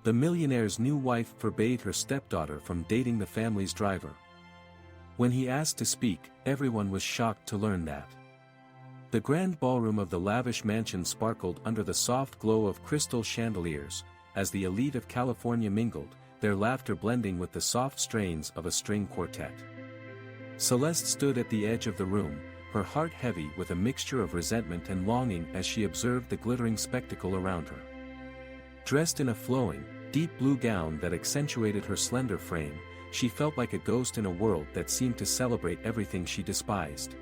The millionaire's new wife forbade her stepdaughter from dating the family's driver. When he asked to speak, everyone was shocked to learn that. The grand ballroom of the lavish mansion sparkled under the soft glow of crystal chandeliers, as the elite of California mingled, their laughter blending with the soft strains of a string quartet. Celeste stood at the edge of the room, her heart heavy with a mixture of resentment and longing as she observed the glittering spectacle around her. Dressed in a flowing, deep blue gown that accentuated her slender frame, she felt like a ghost in a world that seemed to celebrate everything she despised.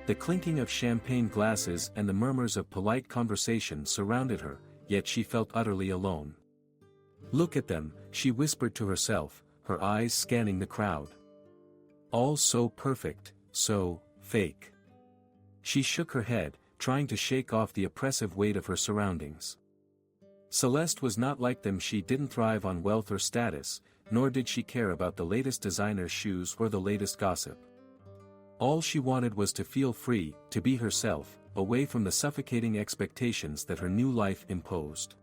The clinking of champagne glasses and the murmurs of polite conversation surrounded her, yet she felt utterly alone. "Look at them," she whispered to herself, her eyes scanning the crowd. "All so perfect, so fake." She shook her head, trying to shake off the oppressive weight of her surroundings. Celeste was not like them. She didn't thrive on wealth or status, nor did she care about the latest designer shoes or the latest gossip. All she wanted was to feel free, to be herself, away from the suffocating expectations that her new life imposed.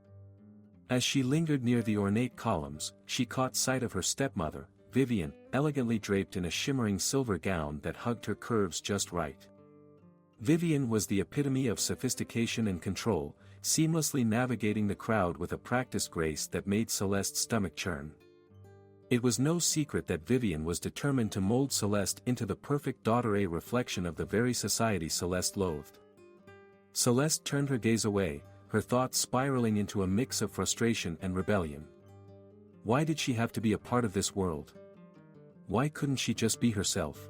As she lingered near the ornate columns, she caught sight of her stepmother, Vivian, elegantly draped in a shimmering silver gown that hugged her curves just right. Vivian was the epitome of sophistication and control, seamlessly navigating the crowd with a practiced grace that made Celeste's stomach churn. It was no secret that Vivian was determined to mold Celeste into the perfect daughter, a reflection of the very society Celeste loathed. Celeste turned her gaze away, her thoughts spiraling into a mix of frustration and rebellion. Why did she have to be a part of this world? Why couldn't she just be herself?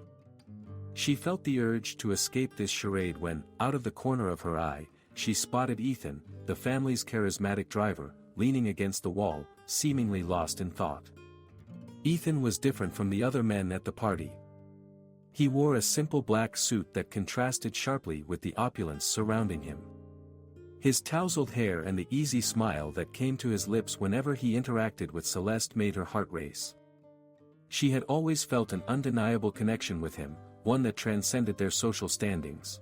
She felt the urge to escape this charade when, out of the corner of her eye, she spotted Ethan, the family's charismatic driver, leaning against the wall, seemingly lost in thought. Ethan was different from the other men at the party. He wore a simple black suit that contrasted sharply with the opulence surrounding him. His tousled hair and the easy smile that came to his lips whenever he interacted with Celeste made her heart race. She had always felt an undeniable connection with him, one that transcended their social standings.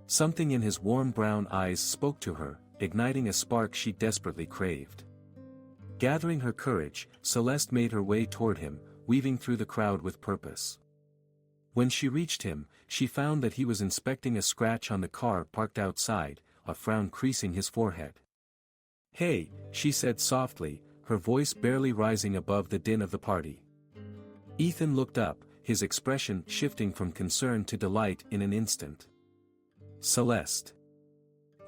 Something in his warm brown eyes spoke to her, igniting a spark she desperately craved. Gathering her courage, Celeste made her way toward him, weaving through the crowd with purpose. When she reached him, she found that he was inspecting a scratch on the car parked outside, a frown creasing his forehead. "Hey," she said softly, her voice barely rising above the din of the party. Ethan looked up, his expression shifting from concern to delight in an instant. "Celeste.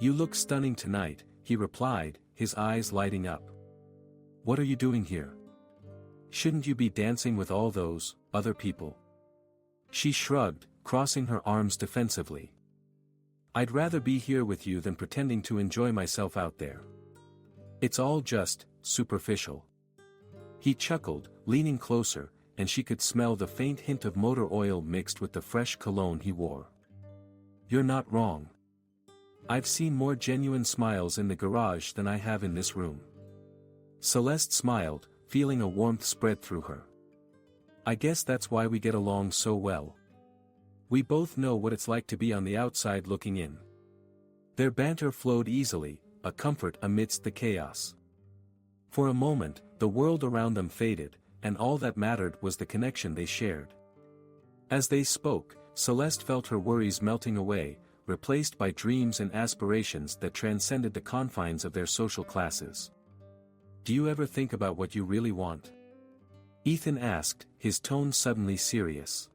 You look stunning tonight," he replied, his eyes lighting up. "What are you doing here? Shouldn't you be dancing with all those other people?" She shrugged, crossing her arms defensively. "I'd rather be here with you than pretending to enjoy myself out there. It's all just superficial." He chuckled, leaning closer, and she could smell the faint hint of motor oil mixed with the fresh cologne he wore. "You're not wrong. I've seen more genuine smiles in the garage than I have in this room." Celeste smiled, feeling a warmth spread through her. "I guess that's why we get along so well. We both know what it's like to be on the outside looking in." Their banter flowed easily, a comfort amidst the chaos. For a moment, the world around them faded, and all that mattered was the connection they shared. As they spoke, Celeste felt her worries melting away, replaced by dreams and aspirations that transcended the confines of their social classes. "Do you ever think about what you really want?" Ethan asked, his tone suddenly serious.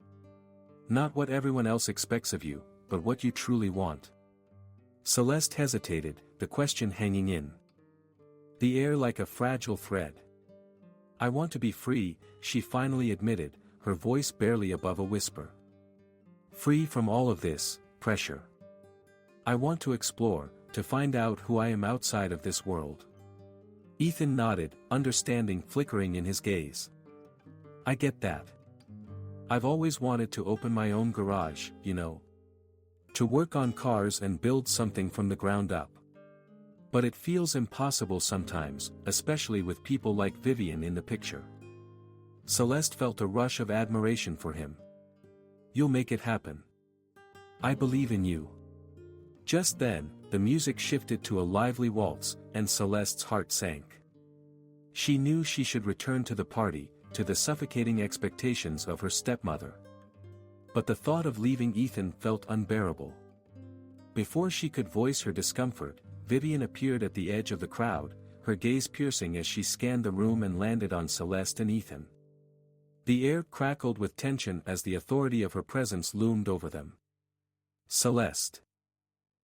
"Not what everyone else expects of you, but what you truly want." Celeste hesitated, the question hanging in the air like a fragile thread. "I want to be free," she finally admitted, her voice barely above a whisper. "Free from all of this pressure. I want to explore, to find out who I am outside of this world." Ethan nodded, understanding flickering in his gaze. "I get that. I've always wanted to open my own garage, you know. To work on cars and build something from the ground up. But it feels impossible sometimes, especially with people like Vivian in the picture." Celeste felt a rush of admiration for him. "You'll make it happen. I believe in you." Just then, the music shifted to a lively waltz, and Celeste's heart sank. She knew she should return to the party, to the suffocating expectations of her stepmother. But the thought of leaving Ethan felt unbearable. Before she could voice her discomfort, Vivian appeared at the edge of the crowd, her gaze piercing as she scanned the room and landed on Celeste and Ethan. The air crackled with tension as the authority of her presence loomed over them. "Celeste."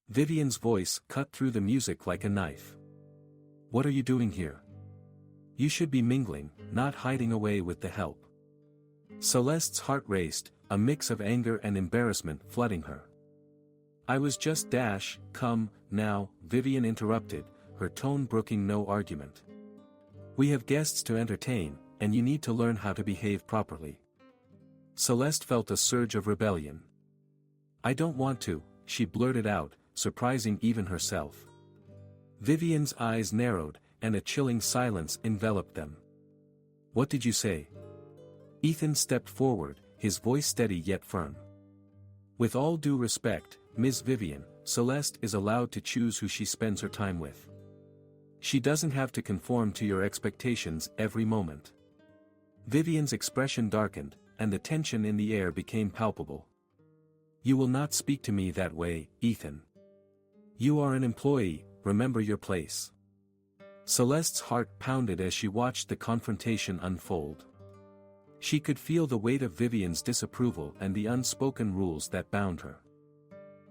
Vivian's voice cut through the music like a knife. "What are you doing here? You should be mingling, not hiding away with the help." Celeste's heart raced, a mix of anger and embarrassment flooding her. "I was just come, now," Vivian interrupted, her tone brooking no argument. "We have guests to entertain, and you need to learn how to behave properly." Celeste felt a surge of rebellion. "I don't want to," she blurted out, surprising even herself. Vivian's eyes narrowed, and a chilling silence enveloped them. "What did you say?" Ethan stepped forward, his voice steady yet firm. "With all due respect, Ms. Vivian, Celeste is allowed to choose who she spends her time with. She doesn't have to conform to your expectations every moment." Vivian's expression darkened, and the tension in the air became palpable. "You will not speak to me that way, Ethan. You are an employee, remember your place." Celeste's heart pounded as she watched the confrontation unfold. She could feel the weight of Vivian's disapproval and the unspoken rules that bound her.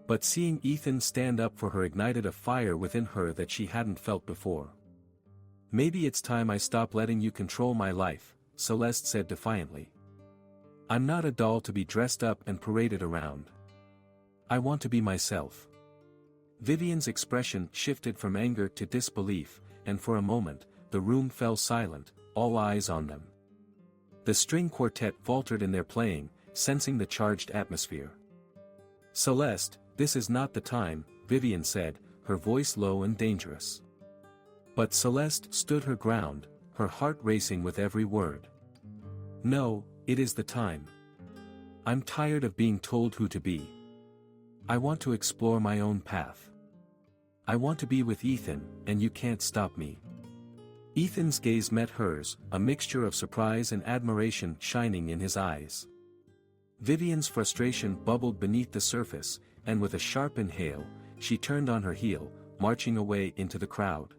But seeing Ethan stand up for her ignited a fire within her that she hadn't felt before. "Maybe it's time I stop letting you control my life," Celeste said defiantly. "I'm not a doll to be dressed up and paraded around. I want to be myself." Vivian's expression shifted from anger to disbelief, and for a moment, the room fell silent, all eyes on them. The string quartet faltered in their playing, sensing the charged atmosphere. "Celeste, this is not the time," Vivian said, her voice low and dangerous. But Celeste stood her ground, her heart racing with every word. "No, it is the time. I'm tired of being told who to be. I want to explore my own path. I want to be with Ethan, and you can't stop me." Ethan's gaze met hers, a mixture of surprise and admiration shining in his eyes. Vivian's frustration bubbled beneath the surface, and with a sharp inhale, she turned on her heel, marching away into the crowd.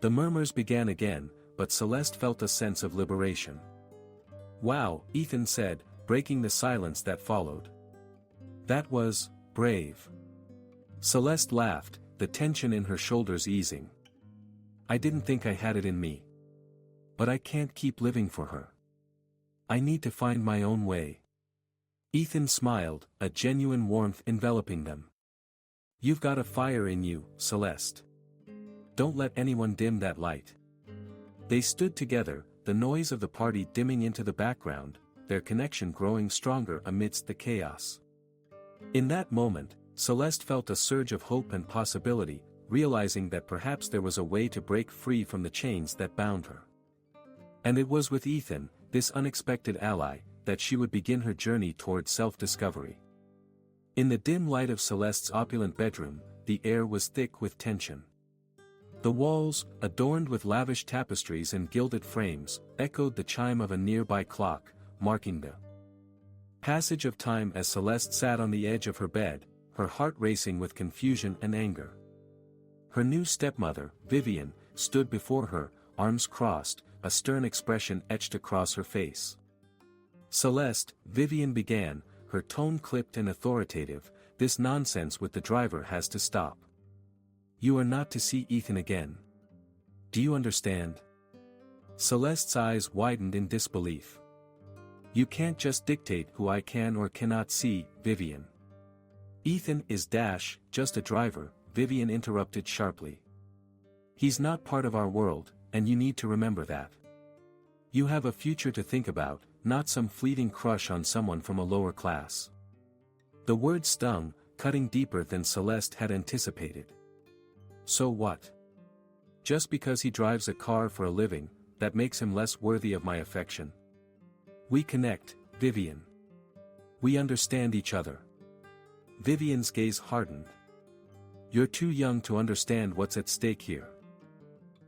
The murmurs began again, but Celeste felt a sense of liberation. "Wow," Ethan said, breaking the silence that followed. "That was brave." Celeste laughed, the tension in her shoulders easing. "I didn't think I had it in me. But I can't keep living for her. I need to find my own way." Ethan smiled, a genuine warmth enveloping them. "You've got a fire in you, Celeste. Don't let anyone dim that light." They stood together, the noise of the party dimming into the background, their connection growing stronger amidst the chaos. In that moment, Celeste felt a surge of hope and possibility, realizing that perhaps there was a way to break free from the chains that bound her. And it was with Ethan, this unexpected ally, that she would begin her journey toward self-discovery. In the dim light of Celeste's opulent bedroom, the air was thick with tension. The walls, adorned with lavish tapestries and gilded frames, echoed the chime of a nearby clock, marking the passage of time as Celeste sat on the edge of her bed, her heart racing with confusion and anger. Her new stepmother, Vivian, stood before her, arms crossed, a stern expression etched across her face. "Celeste," Vivian began, her tone clipped and authoritative, "this nonsense with the driver has to stop. You are not to see Ethan again. Do you understand?" Celeste's eyes widened in disbelief. "You can't just dictate who I can or cannot see, Vivian." "Ethan is just a driver," Vivian interrupted sharply. "He's not part of our world, and you need to remember that. You have a future to think about, not some fleeting crush on someone from a lower class." The word stung, cutting deeper than Celeste had anticipated. "So what? Just because he drives a car for a living, that makes him less worthy of my affection? We connect, Vivian. We understand each other." Vivian's gaze hardened. "You're too young to understand what's at stake here.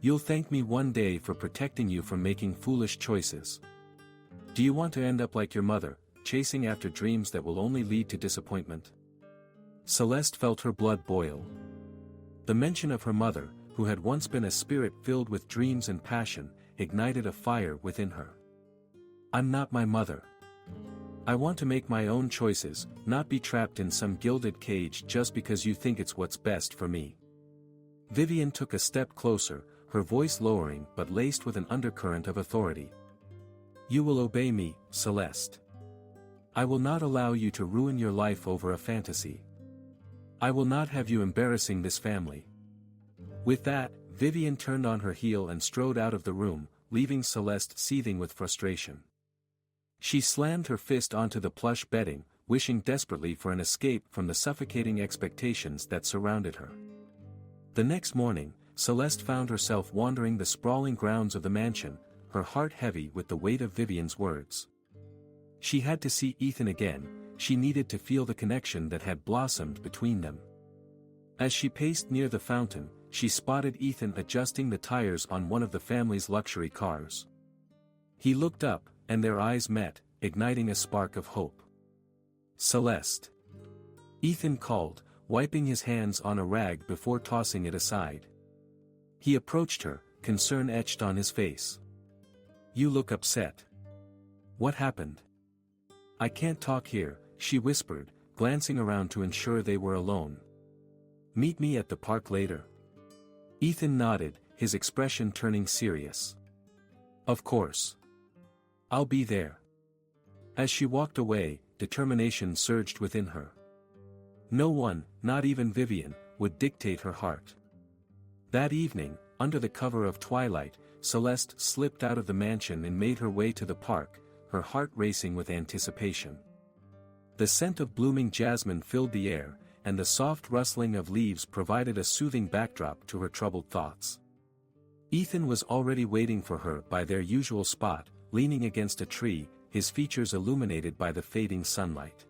You'll thank me one day for protecting you from making foolish choices. Do you want to end up like your mother, chasing after dreams that will only lead to disappointment? Celeste felt her blood boil. The mention of her mother, who had once been a spirit filled with dreams and passion, ignited a fire within her. I'm not my mother. I want to make my own choices, not be trapped in some gilded cage just because you think it's what's best for me. Vivian took a step closer, her voice lowering but laced with an undercurrent of authority. You will obey me, Celeste. I will not allow you to ruin your life over a fantasy. I will not have you embarrassing this family. With that, Vivian turned on her heel and strode out of the room, leaving Celeste seething with frustration. She slammed her fist onto the plush bedding, wishing desperately for an escape from the suffocating expectations that surrounded her. The next morning, Celeste found herself wandering the sprawling grounds of the mansion, her heart heavy with the weight of Vivian's words. She had to see Ethan again, she needed to feel the connection that had blossomed between them. As she paced near the fountain, she spotted Ethan adjusting the tires on one of the family's luxury cars. He looked up, and their eyes met, igniting a spark of hope. Celeste. Ethan called, wiping his hands on a rag before tossing it aside. He approached her, concern etched on his face. You look upset. What happened? I can't talk here, she whispered, glancing around to ensure they were alone. Meet me at the park later. Ethan nodded, his expression turning serious. Of course. I'll be there. As she walked away, determination surged within her. No one, not even Vivian, would dictate her heart. That evening, under the cover of twilight, Celeste slipped out of the mansion and made her way to the park, her heart racing with anticipation. The scent of blooming jasmine filled the air, and the soft rustling of leaves provided a soothing backdrop to her troubled thoughts. Ethan was already waiting for her by their usual spot, leaning against a tree, his features illuminated by the fading sunlight.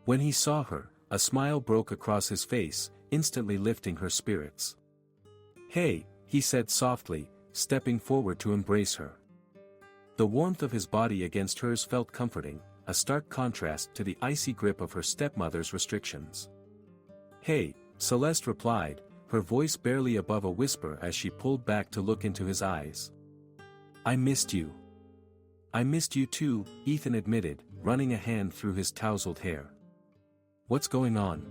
When he saw her, a smile broke across his face, instantly lifting her spirits. Hey, he said softly, stepping forward to embrace her. The warmth of his body against hers felt comforting, a stark contrast to the icy grip of her stepmother's restrictions. Hey, Celeste replied, her voice barely above a whisper as she pulled back to look into his eyes. I missed you. I missed you too, Ethan admitted, running a hand through his tousled hair. What's going on?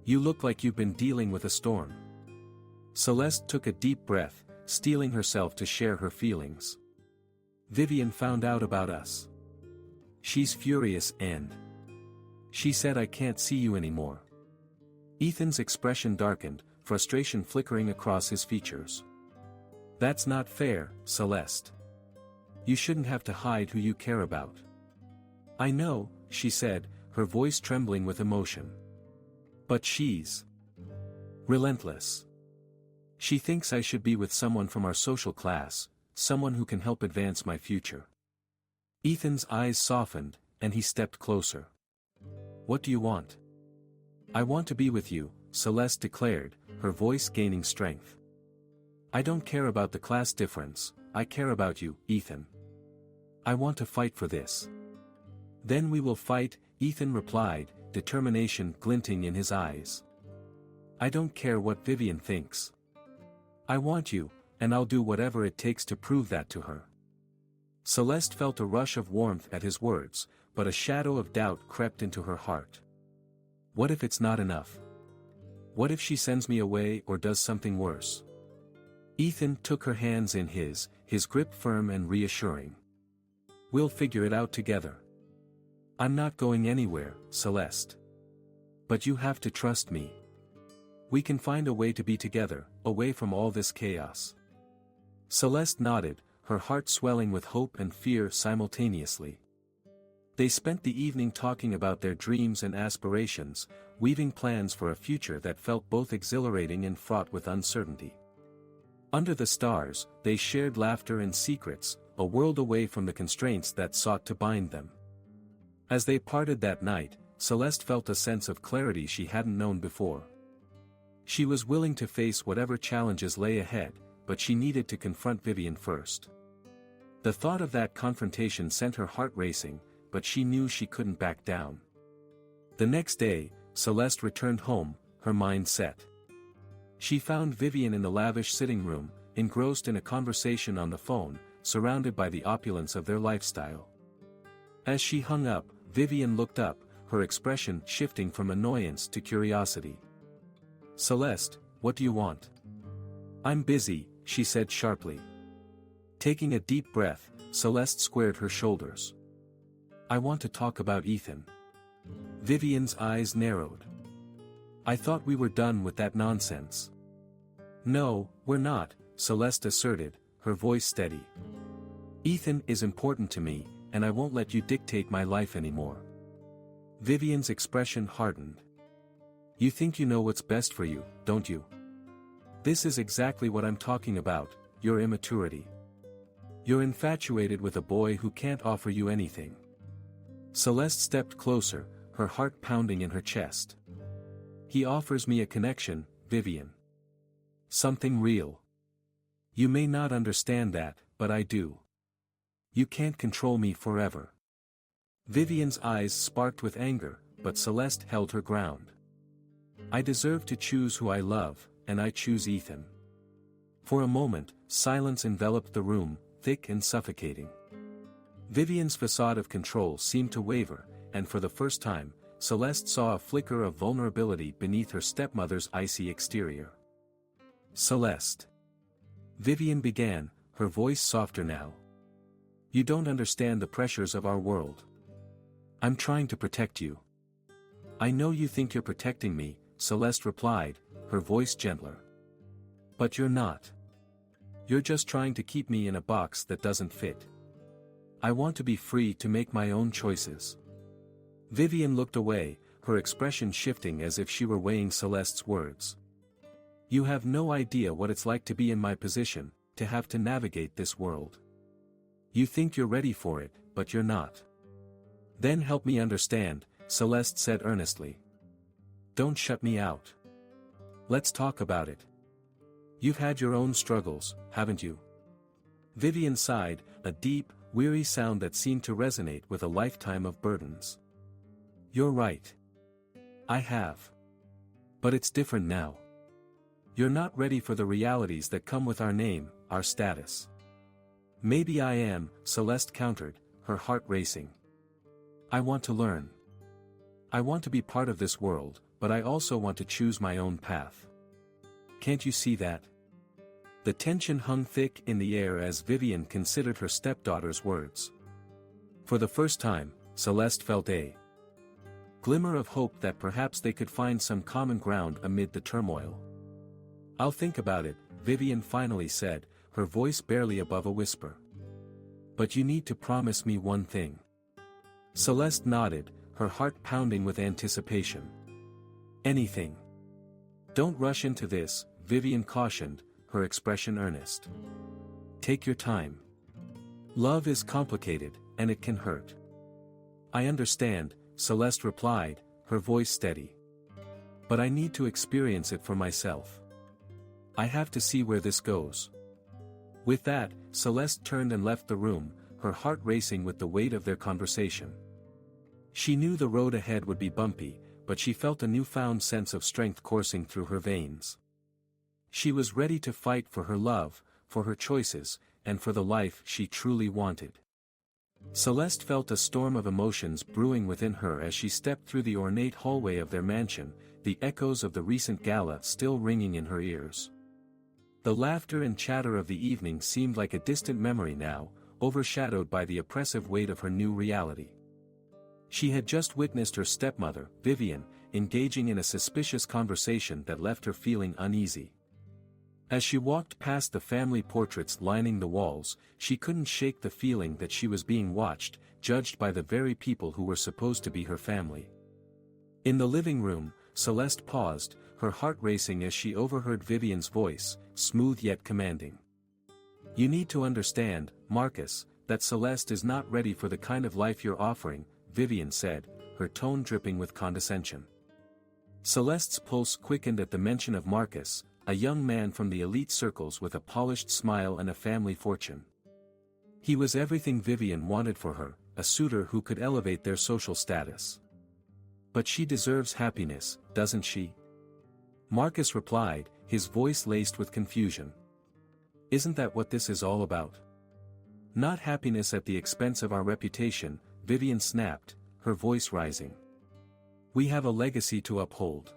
You look like you've been dealing with a storm. Celeste took a deep breath, steeling herself to share her feelings. Vivian found out about us. She's furious and she said I can't see you anymore. Ethan's expression darkened, frustration flickering across his features. That's not fair, Celeste. You shouldn't have to hide who you care about. I know, she said, her voice trembling with emotion. But she's relentless. She thinks I should be with someone from our social class, someone who can help advance my future. Ethan's eyes softened, and he stepped closer. What do you want? I want to be with you, Celeste declared, her voice gaining strength. I don't care about the class difference, I care about you, Ethan. I want to fight for this. Then we will fight, Ethan replied, determination glinting in his eyes. I don't care what Vivian thinks. I want you, and I'll do whatever it takes to prove that to her. Celeste felt a rush of warmth at his words, but a shadow of doubt crept into her heart. What if it's not enough? What if she sends me away or does something worse? Ethan took her hands in his grip firm and reassuring. We'll figure it out together. I'm not going anywhere, Celeste. But you have to trust me. We can find a way to be together, away from all this chaos. Celeste nodded, her heart swelling with hope and fear simultaneously. They spent the evening talking about their dreams and aspirations, weaving plans for a future that felt both exhilarating and fraught with uncertainty. Under the stars, they shared laughter and secrets, a world away from the constraints that sought to bind them. As they parted that night, Celeste felt a sense of clarity she hadn't known before. She was willing to face whatever challenges lay ahead, but she needed to confront Vivian first. The thought of that confrontation sent her heart racing, but she knew she couldn't back down. The next day, Celeste returned home, her mind set. She found Vivian in the lavish sitting room, engrossed in a conversation on the phone, surrounded by the opulence of their lifestyle. As she hung up, Vivian looked up, her expression shifting from annoyance to curiosity. "Celeste, what do you want?" "I'm busy," she said sharply. Taking a deep breath, Celeste squared her shoulders. "I want to talk about Ethan." Vivian's eyes narrowed. "I thought we were done with that nonsense." "No, we're not," Celeste asserted, her voice steady. "Ethan is important to me, and I won't let you dictate my life anymore." Vivian's expression hardened. "You think you know what's best for you, don't you?" "This is exactly what I'm talking about, your immaturity. You're infatuated with a boy who can't offer you anything." Celeste stepped closer, her heart pounding in her chest. "He offers me a connection, Vivian. Something real. You may not understand that, but I do. You can't control me forever." Vivian's eyes sparked with anger, but Celeste held her ground. "I deserve to choose who I love, and I choose Ethan." For a moment, silence enveloped the room, thick and suffocating. Vivian's facade of control seemed to waver, and for the first time, Celeste saw a flicker of vulnerability beneath her stepmother's icy exterior. "Celeste," Vivian began, her voice softer now. "You don't understand the pressures of our world. I'm trying to protect you." "I know you think you're protecting me," Celeste replied, her voice gentler. "But you're not. You're just trying to keep me in a box that doesn't fit. I want to be free to make my own choices." Vivian looked away, her expression shifting as if she were weighing Celeste's words. "You have no idea what it's like to be in my position, to have to navigate this world. You think you're ready for it, but you're not." "Then help me understand," Celeste said earnestly. "Don't shut me out. Let's talk about it. You've had your own struggles, haven't you?" Vivian sighed, a deep, weary sound that seemed to resonate with a lifetime of burdens. "You're right. I have. But it's different now. You're not ready for the realities that come with our name, our status." "Maybe I am," Celeste countered, her heart racing. "I want to learn. I want to be part of this world, but I also want to choose my own path. Can't you see that?" The tension hung thick in the air as Vivian considered her stepdaughter's words. For the first time, Celeste felt a glimmer of hope that perhaps they could find some common ground amid the turmoil. "I'll think about it," Vivian finally said, her voice barely above a whisper. "But you need to promise me one thing." Celeste nodded, her heart pounding with anticipation. "Anything." "Don't rush into this," Vivian cautioned, her expression earnest. "Take your time. Love is complicated, and it can hurt." "I understand," Celeste replied, her voice steady. "But I need to experience it for myself. I have to see where this goes." With that, Celeste turned and left the room, her heart racing with the weight of their conversation. She knew the road ahead would be bumpy, but she felt a newfound sense of strength coursing through her veins. She was ready to fight for her love, for her choices, and for the life she truly wanted. Celeste felt a storm of emotions brewing within her as she stepped through the ornate hallway of their mansion, the echoes of the recent gala still ringing in her ears. The laughter and chatter of the evening seemed like a distant memory now, overshadowed by the oppressive weight of her new reality. She had just witnessed her stepmother, Vivian, engaging in a suspicious conversation that left her feeling uneasy. As she walked past the family portraits lining the walls, she couldn't shake the feeling that she was being watched, judged by the very people who were supposed to be her family. In the living room, Celeste paused, her heart racing as she overheard Vivian's voice, smooth yet commanding. "You need to understand, Marcus, that Celeste is not ready for the kind of life you're offering," Vivian said, her tone dripping with condescension. Celeste's pulse quickened at the mention of Marcus, a young man from the elite circles with a polished smile and a family fortune. He was everything Vivian wanted for her, a suitor who could elevate their social status. But she deserves happiness, doesn't she? Marcus replied, his voice laced with confusion. Isn't that what this is all about? Not happiness at the expense of our reputation, Vivian snapped, her voice rising. We have a legacy to uphold.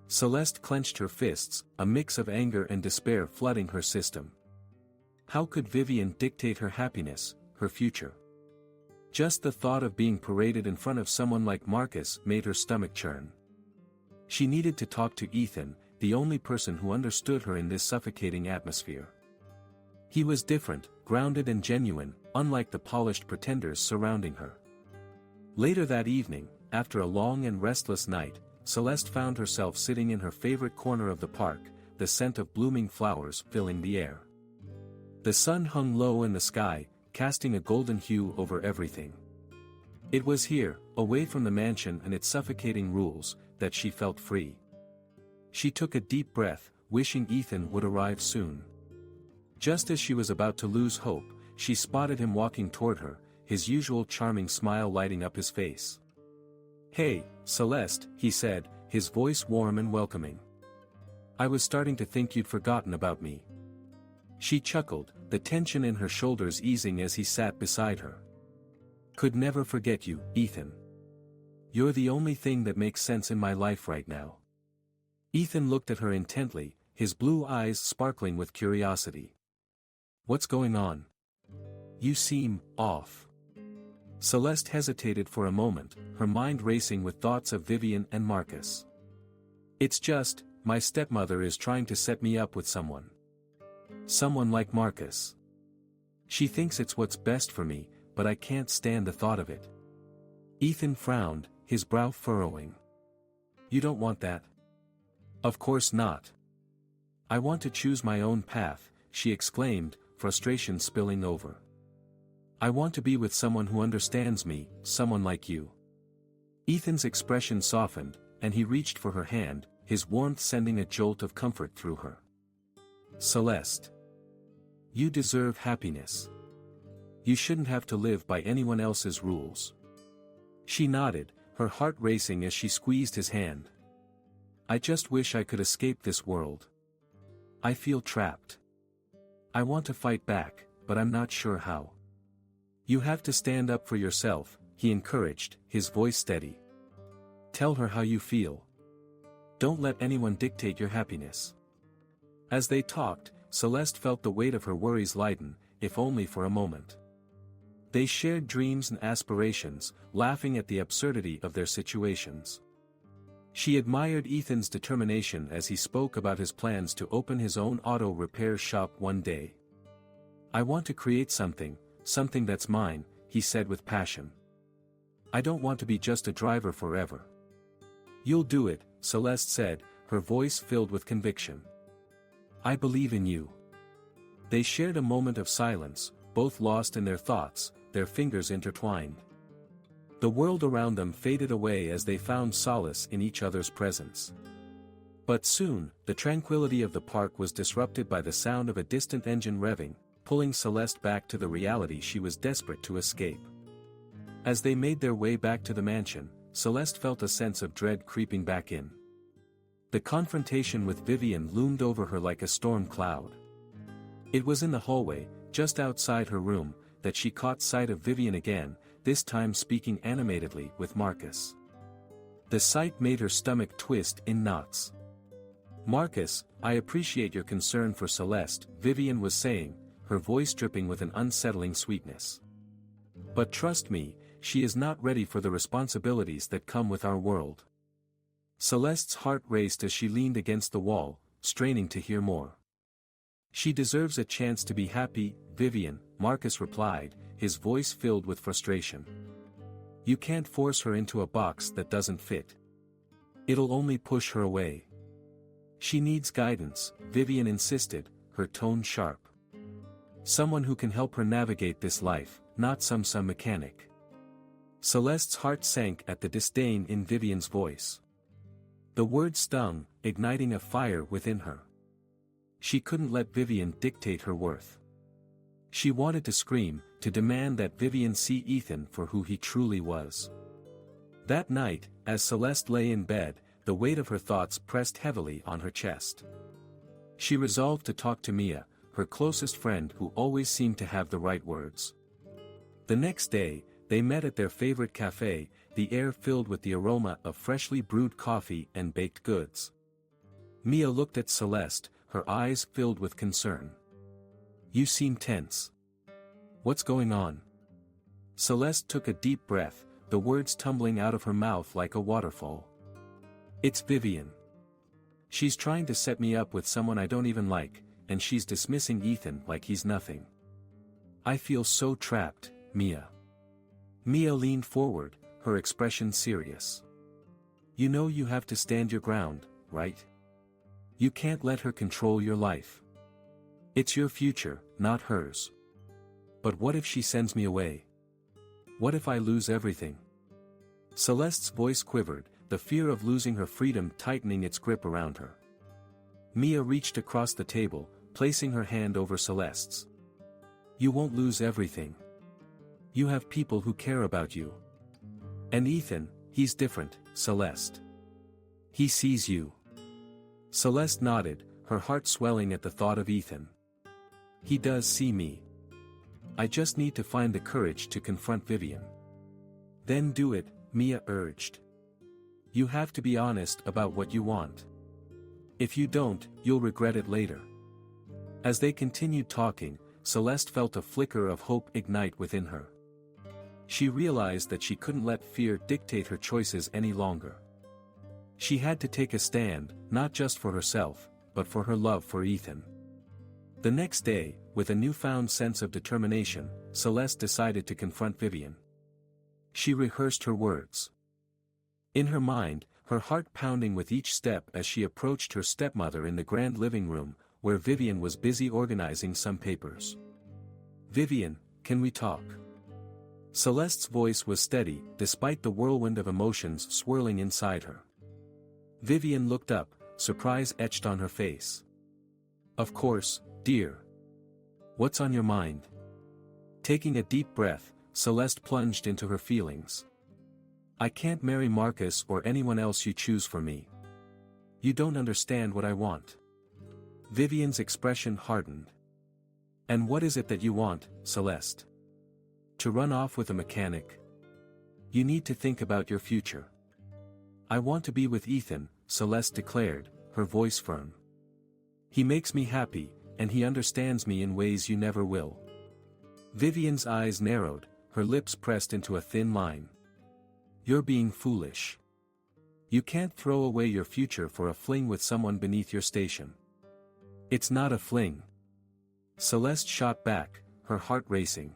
Celeste clenched her fists, a mix of anger and despair flooding her system. How could Vivian dictate her happiness, her future? Just the thought of being paraded in front of someone like Marcus made her stomach churn. She needed to talk to Ethan, the only person who understood her in this suffocating atmosphere. He was different, grounded and genuine, unlike the polished pretenders surrounding her. Later that evening, after a long and restless night, Celeste found herself sitting in her favorite corner of the park, the scent of blooming flowers filling the air. The sun hung low in the sky, casting a golden hue over everything. It was here, away from the mansion and its suffocating rules, that she felt free. She took a deep breath, wishing Ethan would arrive soon. Just as she was about to lose hope, she spotted him walking toward her, his usual charming smile lighting up his face. "Hey, Celeste," he said, his voice warm and welcoming. "I was starting to think you'd forgotten about me." She chuckled, the tension in her shoulders easing as he sat beside her. "Could never forget you, Ethan. You're the only thing that makes sense in my life right now." Ethan looked at her intently, his blue eyes sparkling with curiosity. "What's going on? You seem off." Celeste hesitated for a moment, her mind racing with thoughts of Vivian and Marcus. "It's just, my stepmother is trying to set me up with someone. Someone like Marcus. She thinks it's what's best for me, but I can't stand the thought of it." Ethan frowned, his brow furrowing. "You don't want that?" "Of course not. I want to choose my own path," she exclaimed, frustration spilling over. "I want to be with someone who understands me, someone like you." Ethan's expression softened, and he reached for her hand, his warmth sending a jolt of comfort through her. "Celeste. You deserve happiness. You shouldn't have to live by anyone else's rules." She nodded, her heart racing as she squeezed his hand. "I just wish I could escape this world. I feel trapped. I want to fight back, but I'm not sure how." "You have to stand up for yourself," he encouraged, his voice steady. "Tell her how you feel. Don't let anyone dictate your happiness." As they talked, Celeste felt the weight of her worries lighten, if only for a moment. They shared dreams and aspirations, laughing at the absurdity of their situations. She admired Ethan's determination as he spoke about his plans to open his own auto repair shop one day. "I want to create something that's mine," he said with passion. "I don't want to be just a driver forever." "You'll do it," Celeste said, her voice filled with conviction. "I believe in you." They shared a moment of silence, both lost in their thoughts, their fingers intertwined. The world around them faded away as they found solace in each other's presence. But soon, the tranquility of the park was disrupted by the sound of a distant engine revving, pulling Celeste back to the reality she was desperate to escape. As they made their way back to the mansion, Celeste felt a sense of dread creeping back in. The confrontation with Vivian loomed over her like a storm cloud. It was in the hallway, just outside her room, that she caught sight of Vivian again, this time speaking animatedly with Marcus. The sight made her stomach twist in knots. "Marcus, I appreciate your concern for Celeste," Vivian was saying, her voice dripping with an unsettling sweetness. "But trust me, she is not ready for the responsibilities that come with our world." Celeste's heart raced as she leaned against the wall, straining to hear more. "She deserves a chance to be happy, Vivian," Marcus replied, his voice filled with frustration. "You can't force her into a box that doesn't fit. It'll only push her away." "She needs guidance," Vivian insisted, her tone sharp. "Someone who can help her navigate this life, not some mechanic." Celeste's heart sank at the disdain in Vivian's voice. The word stung, igniting a fire within her. She couldn't let Vivian dictate her worth. She wanted to scream, to demand that Vivian see Ethan for who he truly was. That night, as Celeste lay in bed, the weight of her thoughts pressed heavily on her chest. She resolved to talk to Mia, her closest friend who always seemed to have the right words. The next day, they met at their favorite cafe, the air filled with the aroma of freshly brewed coffee and baked goods. Mia looked at Celeste, her eyes filled with concern. "You seem tense. What's going on?" Celeste took a deep breath, the words tumbling out of her mouth like a waterfall. "It's Vivian. She's trying to set me up with someone I don't even like, and she's dismissing Ethan like he's nothing. I feel so trapped, Mia." Mia leaned forward, her expression serious. "You know you have to stand your ground, right? You can't let her control your life. It's your future, not hers. But what if she sends me away? What if I lose everything?" Celeste's voice quivered, the fear of losing her freedom tightening its grip around her. Mia reached across the table, placing her hand over Celeste's. "You won't lose everything. You have people who care about you. And Ethan, he's different, Celeste. He sees you." Celeste nodded, her heart swelling at the thought of Ethan. "He does see me. I just need to find the courage to confront Vivian." "Then do it," Mia urged. "You have to be honest about what you want. If you don't, you'll regret it later." As they continued talking, Celeste felt a flicker of hope ignite within her. She realized that she couldn't let fear dictate her choices any longer. She had to take a stand, not just for herself, but for her love for Ethan. The next day, with a newfound sense of determination, Celeste decided to confront Vivian. She rehearsed her words. In her mind, her heart pounding with each step as she approached her stepmother in the grand living room, where Vivian was busy organizing some papers. "Vivian, can we talk?" Celeste's voice was steady, despite the whirlwind of emotions swirling inside her. Vivian looked up, surprise etched on her face. "Of course, dear. What's on your mind?" Taking a deep breath, Celeste plunged into her feelings. "I can't marry Marcus or anyone else you choose for me. You don't understand what I want." Vivian's expression hardened. "And what is it that you want, Celeste? To run off with a mechanic? You need to think about your future." "I want to be with Ethan," Celeste declared, her voice firm. "He makes me happy, and he understands me in ways you never will." Vivian's eyes narrowed, her lips pressed into a thin line. "You're being foolish. You can't throw away your future for a fling with someone beneath your station." "It's not a fling." Celeste shot back, her heart racing.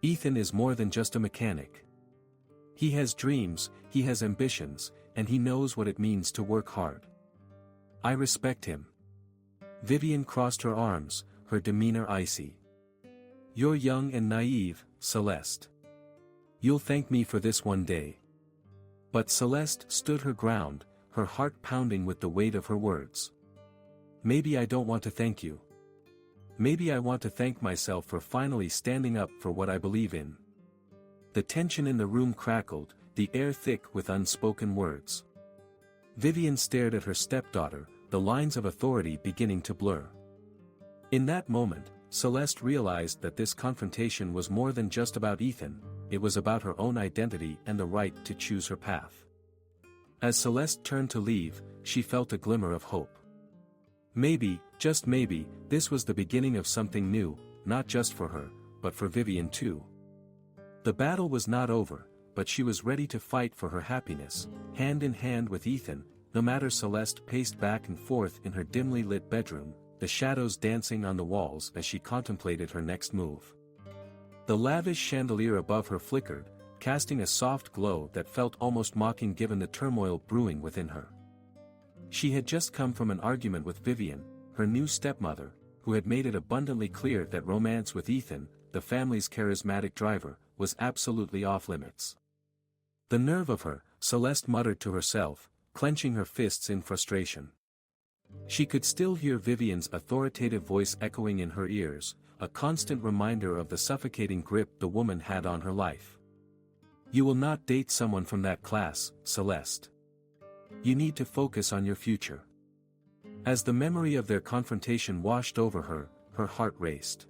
"Ethan is more than just a mechanic. He has dreams, he has ambitions, and he knows what it means to work hard. I respect him." Vivian crossed her arms, her demeanor icy. "You're young and naive, Celeste. You'll thank me for this one day." But Celeste stood her ground, her heart pounding with the weight of her words. "Maybe I don't want to thank you. Maybe I want to thank myself for finally standing up for what I believe in." The tension in the room crackled, the air thick with unspoken words. Vivian stared at her stepdaughter, the lines of authority beginning to blur. In that moment, Celeste realized that this confrontation was more than just about Ethan, it was about her own identity and the right to choose her path. As Celeste turned to leave, she felt a glimmer of hope. Maybe, just maybe, this was the beginning of something new, not just for her, but for Vivian too. The battle was not over, but she was ready to fight for her happiness, hand in hand with Ethan, no matter. Celeste paced back and forth in her dimly lit bedroom, the shadows dancing on the walls as she contemplated her next move. The lavish chandelier above her flickered, casting a soft glow that felt almost mocking given the turmoil brewing within her. She had just come from an argument with Vivian, her new stepmother, who had made it abundantly clear that romance with Ethan, the family's charismatic driver, was absolutely off-limits. "The nerve of her," Celeste muttered to herself, clenching her fists in frustration. She could still hear Vivian's authoritative voice echoing in her ears, a constant reminder of the suffocating grip the woman had on her life. You will not date someone from that class, Celeste. You need to focus on your future. As the memory of their confrontation washed over her, her heart raced.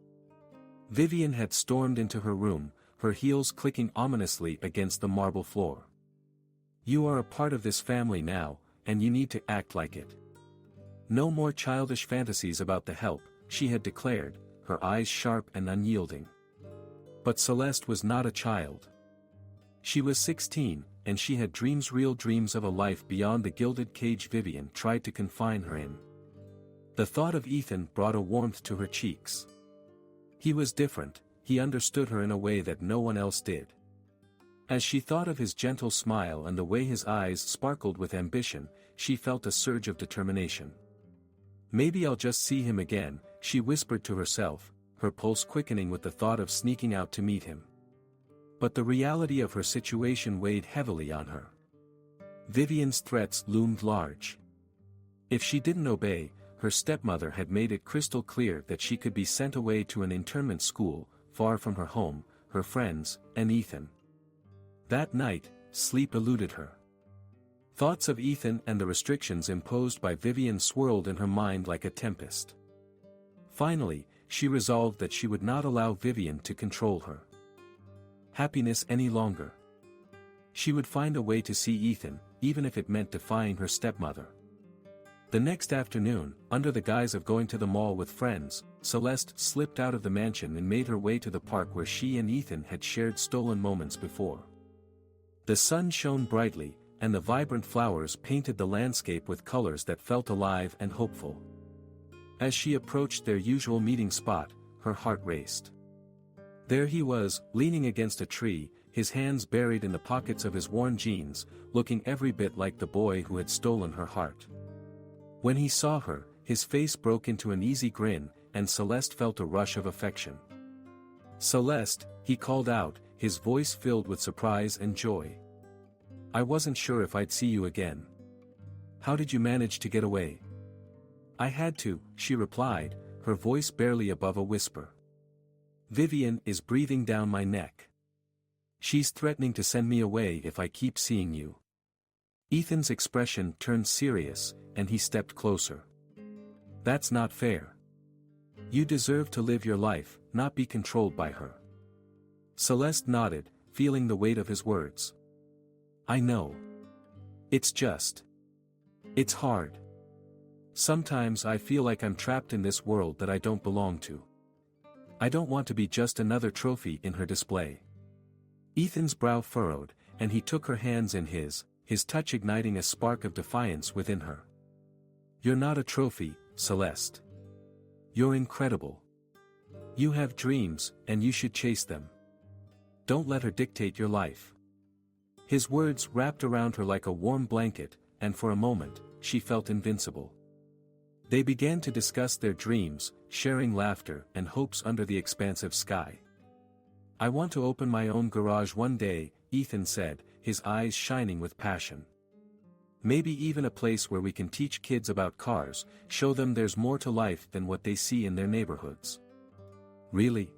Vivian had stormed into her room, her heels clicking ominously against the marble floor. You are a part of this family now, and you need to act like it. No more childish fantasies about the help, she had declared, her eyes sharp and unyielding. But Celeste was not a child. She was 16, and she had dreams, real dreams of a life beyond the gilded cage Vivian tried to confine her in. The thought of Ethan brought a warmth to her cheeks. He was different, he understood her in a way that no one else did. As she thought of his gentle smile and the way his eyes sparkled with ambition, she felt a surge of determination. Maybe I'll just see him again, she whispered to herself, her pulse quickening with the thought of sneaking out to meet him. But the reality of her situation weighed heavily on her. Vivian's threats loomed large. If she didn't obey, her stepmother had made it crystal clear that she could be sent away to an internment school, far from her home, her friends, and Ethan. That night, sleep eluded her. Thoughts of Ethan and the restrictions imposed by Vivian swirled in her mind like a tempest. Finally, she resolved that she would not allow Vivian to control her happiness any longer. She would find a way to see Ethan, even if it meant defying her stepmother. The next afternoon, under the guise of going to the mall with friends, Celeste slipped out of the mansion and made her way to the park where she and Ethan had shared stolen moments before. The sun shone brightly, and the vibrant flowers painted the landscape with colors that felt alive and hopeful. As she approached their usual meeting spot, her heart raced. There he was, leaning against a tree, his hands buried in the pockets of his worn jeans, looking every bit like the boy who had stolen her heart. When he saw her, his face broke into an easy grin, and Celeste felt a rush of affection. "Celeste," he called out, his voice filled with surprise and joy. "I wasn't sure if I'd see you again. How did you manage to get away?" "I had to," she replied, her voice barely above a whisper. "Vivian is breathing down my neck. She's threatening to send me away if I keep seeing you." Ethan's expression turned serious, and he stepped closer. "That's not fair. You deserve to live your life, not be controlled by her." Celeste nodded, feeling the weight of his words. "I know. It's hard. Sometimes I feel like I'm trapped in this world that I don't belong to. I don't want to be just another trophy in her display." Ethan's brow furrowed, and he took her hands in his touch igniting a spark of defiance within her. "You're not a trophy, Celeste. You're incredible. You have dreams, and you should chase them. Don't let her dictate your life." His words wrapped around her like a warm blanket, and for a moment, she felt invincible. They began to discuss their dreams, sharing laughter and hopes under the expansive sky. "I want to open my own garage one day," Ethan said, his eyes shining with passion. "Maybe even a place where we can teach kids about cars, show them there's more to life than what they see in their neighborhoods." "Really?"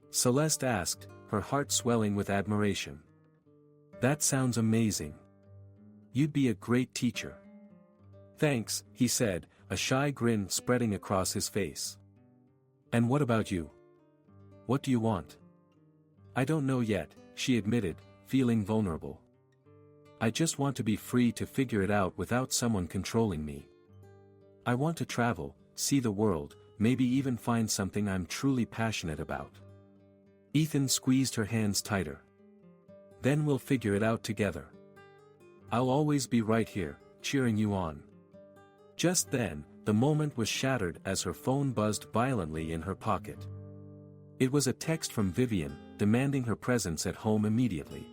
Celeste asked, her heart swelling with admiration. "That sounds amazing. You'd be a great teacher." "Thanks," he said, a shy grin spreading across his face. "And what about you? What do you want?" "I don't know yet," she admitted, feeling vulnerable. "I just want to be free to figure it out without someone controlling me. I want to travel, see the world, maybe even find something I'm truly passionate about." Ethan squeezed her hands tighter. "Then we'll figure it out together. I'll always be right here, cheering you on." Just then, the moment was shattered as her phone buzzed violently in her pocket. It was a text from Vivian, demanding her presence at home immediately.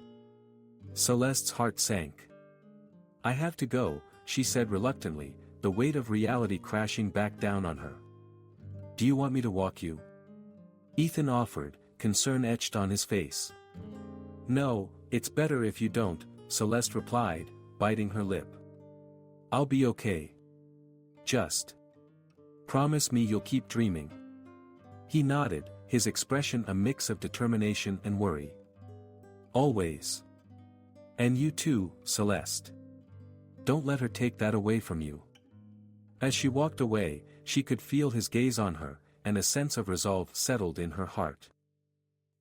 Celeste's heart sank. "I have to go," she said reluctantly, the weight of reality crashing back down on her. "Do you want me to walk you?" Ethan offered, concern etched on his face. "No, it's better if you don't," Celeste replied, biting her lip. "I'll be okay." Just promise me you'll keep dreaming. He nodded, his expression a mix of determination and worry. Always. And you too, Celeste. Don't let her take that away from you. As she walked away, she could feel his gaze on her, and a sense of resolve settled in her heart.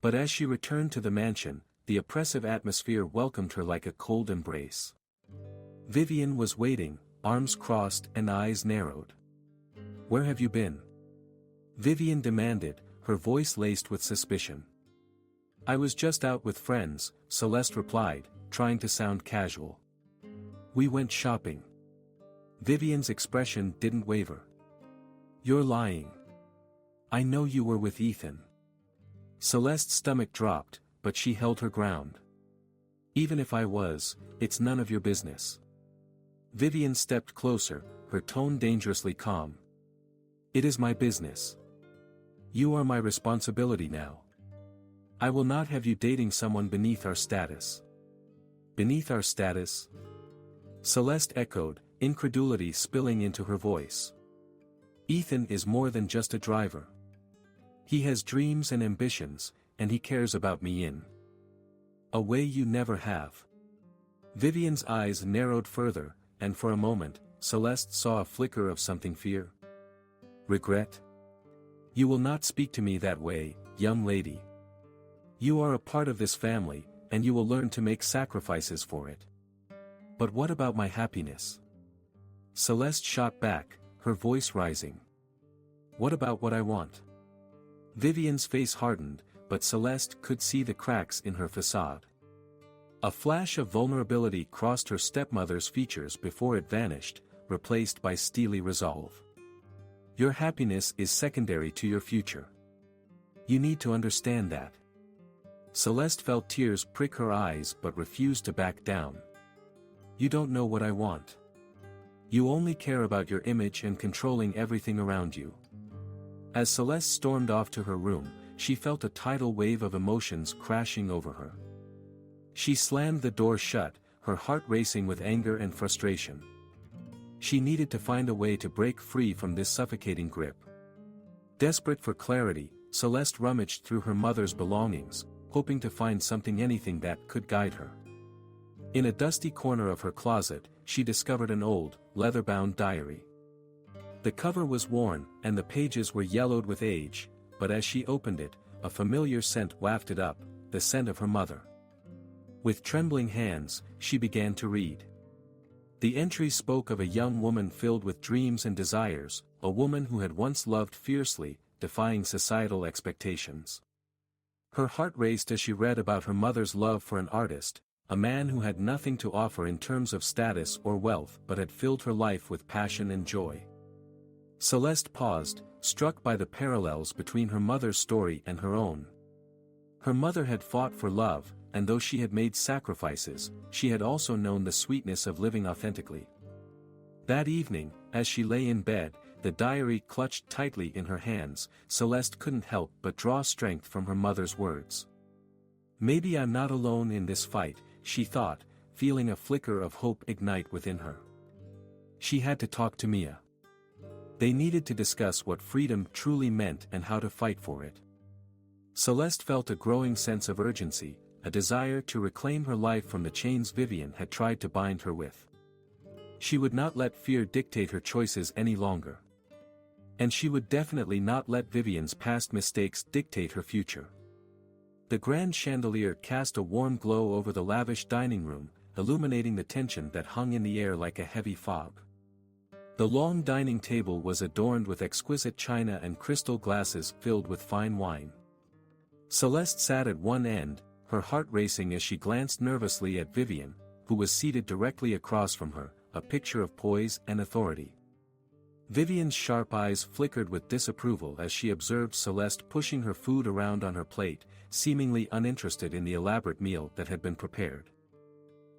But as she returned to the mansion, the oppressive atmosphere welcomed her like a cold embrace. Vivian was waiting, arms crossed and eyes narrowed. Where have you been? Vivian demanded, her voice laced with suspicion. I was just out with friends, Celeste replied, trying to sound casual. We went shopping. Vivian's expression didn't waver. You're lying. I know you were with Ethan. Celeste's stomach dropped, but she held her ground. Even if I was, it's none of your business. Vivian stepped closer, her tone dangerously calm. It is my business. You are my responsibility now. I will not have you dating someone beneath our status. Beneath our status? Celeste echoed, incredulity spilling into her voice. Ethan is more than just a driver. He has dreams and ambitions, and he cares about me in a way you never have. Vivian's eyes narrowed further, and for a moment, Celeste saw a flicker of something fear. Regret? You will not speak to me that way, young lady. You are a part of this family, and you will learn to make sacrifices for it. But what about my happiness? Celeste shot back, her voice rising. What about what I want? Vivian's face hardened, but Celeste could see the cracks in her facade. A flash of vulnerability crossed her stepmother's features before it vanished, replaced by steely resolve. Your happiness is secondary to your future. You need to understand that. Celeste felt tears prick her eyes but refused to back down. You don't know what I want. You only care about your image and controlling everything around you. As Celeste stormed off to her room, she felt a tidal wave of emotions crashing over her. She slammed the door shut, her heart racing with anger and frustration. She needed to find a way to break free from this suffocating grip. Desperate for clarity, Celeste rummaged through her mother's belongings, hoping to find anything that could guide her. In a dusty corner of her closet, she discovered an old, leather-bound diary. The cover was worn, and the pages were yellowed with age, but as she opened it, a familiar scent wafted up, the scent of her mother. With trembling hands, she began to read. The entry spoke of a young woman filled with dreams and desires, a woman who had once loved fiercely, defying societal expectations. Her heart raced as she read about her mother's love for an artist, a man who had nothing to offer in terms of status or wealth but had filled her life with passion and joy. Celeste paused, struck by the parallels between her mother's story and her own. Her mother had fought for love, and though she had made sacrifices, she had also known the sweetness of living authentically. That evening, as she lay in bed, the diary clutched tightly in her hands, Celeste couldn't help but draw strength from her mother's words. Maybe I'm not alone in this fight, she thought, feeling a flicker of hope ignite within her. She had to talk to Mia. They needed to discuss what freedom truly meant and how to fight for it. Celeste felt a growing sense of urgency, a desire to reclaim her life from the chains Vivian had tried to bind her with. She would not let fear dictate her choices any longer. And she would definitely not let Vivian's past mistakes dictate her future. The grand chandelier cast a warm glow over the lavish dining room, illuminating the tension that hung in the air like a heavy fog. The long dining table was adorned with exquisite china and crystal glasses filled with fine wine. Celeste sat at one end, her heart racing as she glanced nervously at Vivian, who was seated directly across from her, a picture of poise and authority. Vivian's sharp eyes flickered with disapproval as she observed Celeste pushing her food around on her plate, seemingly uninterested in the elaborate meal that had been prepared.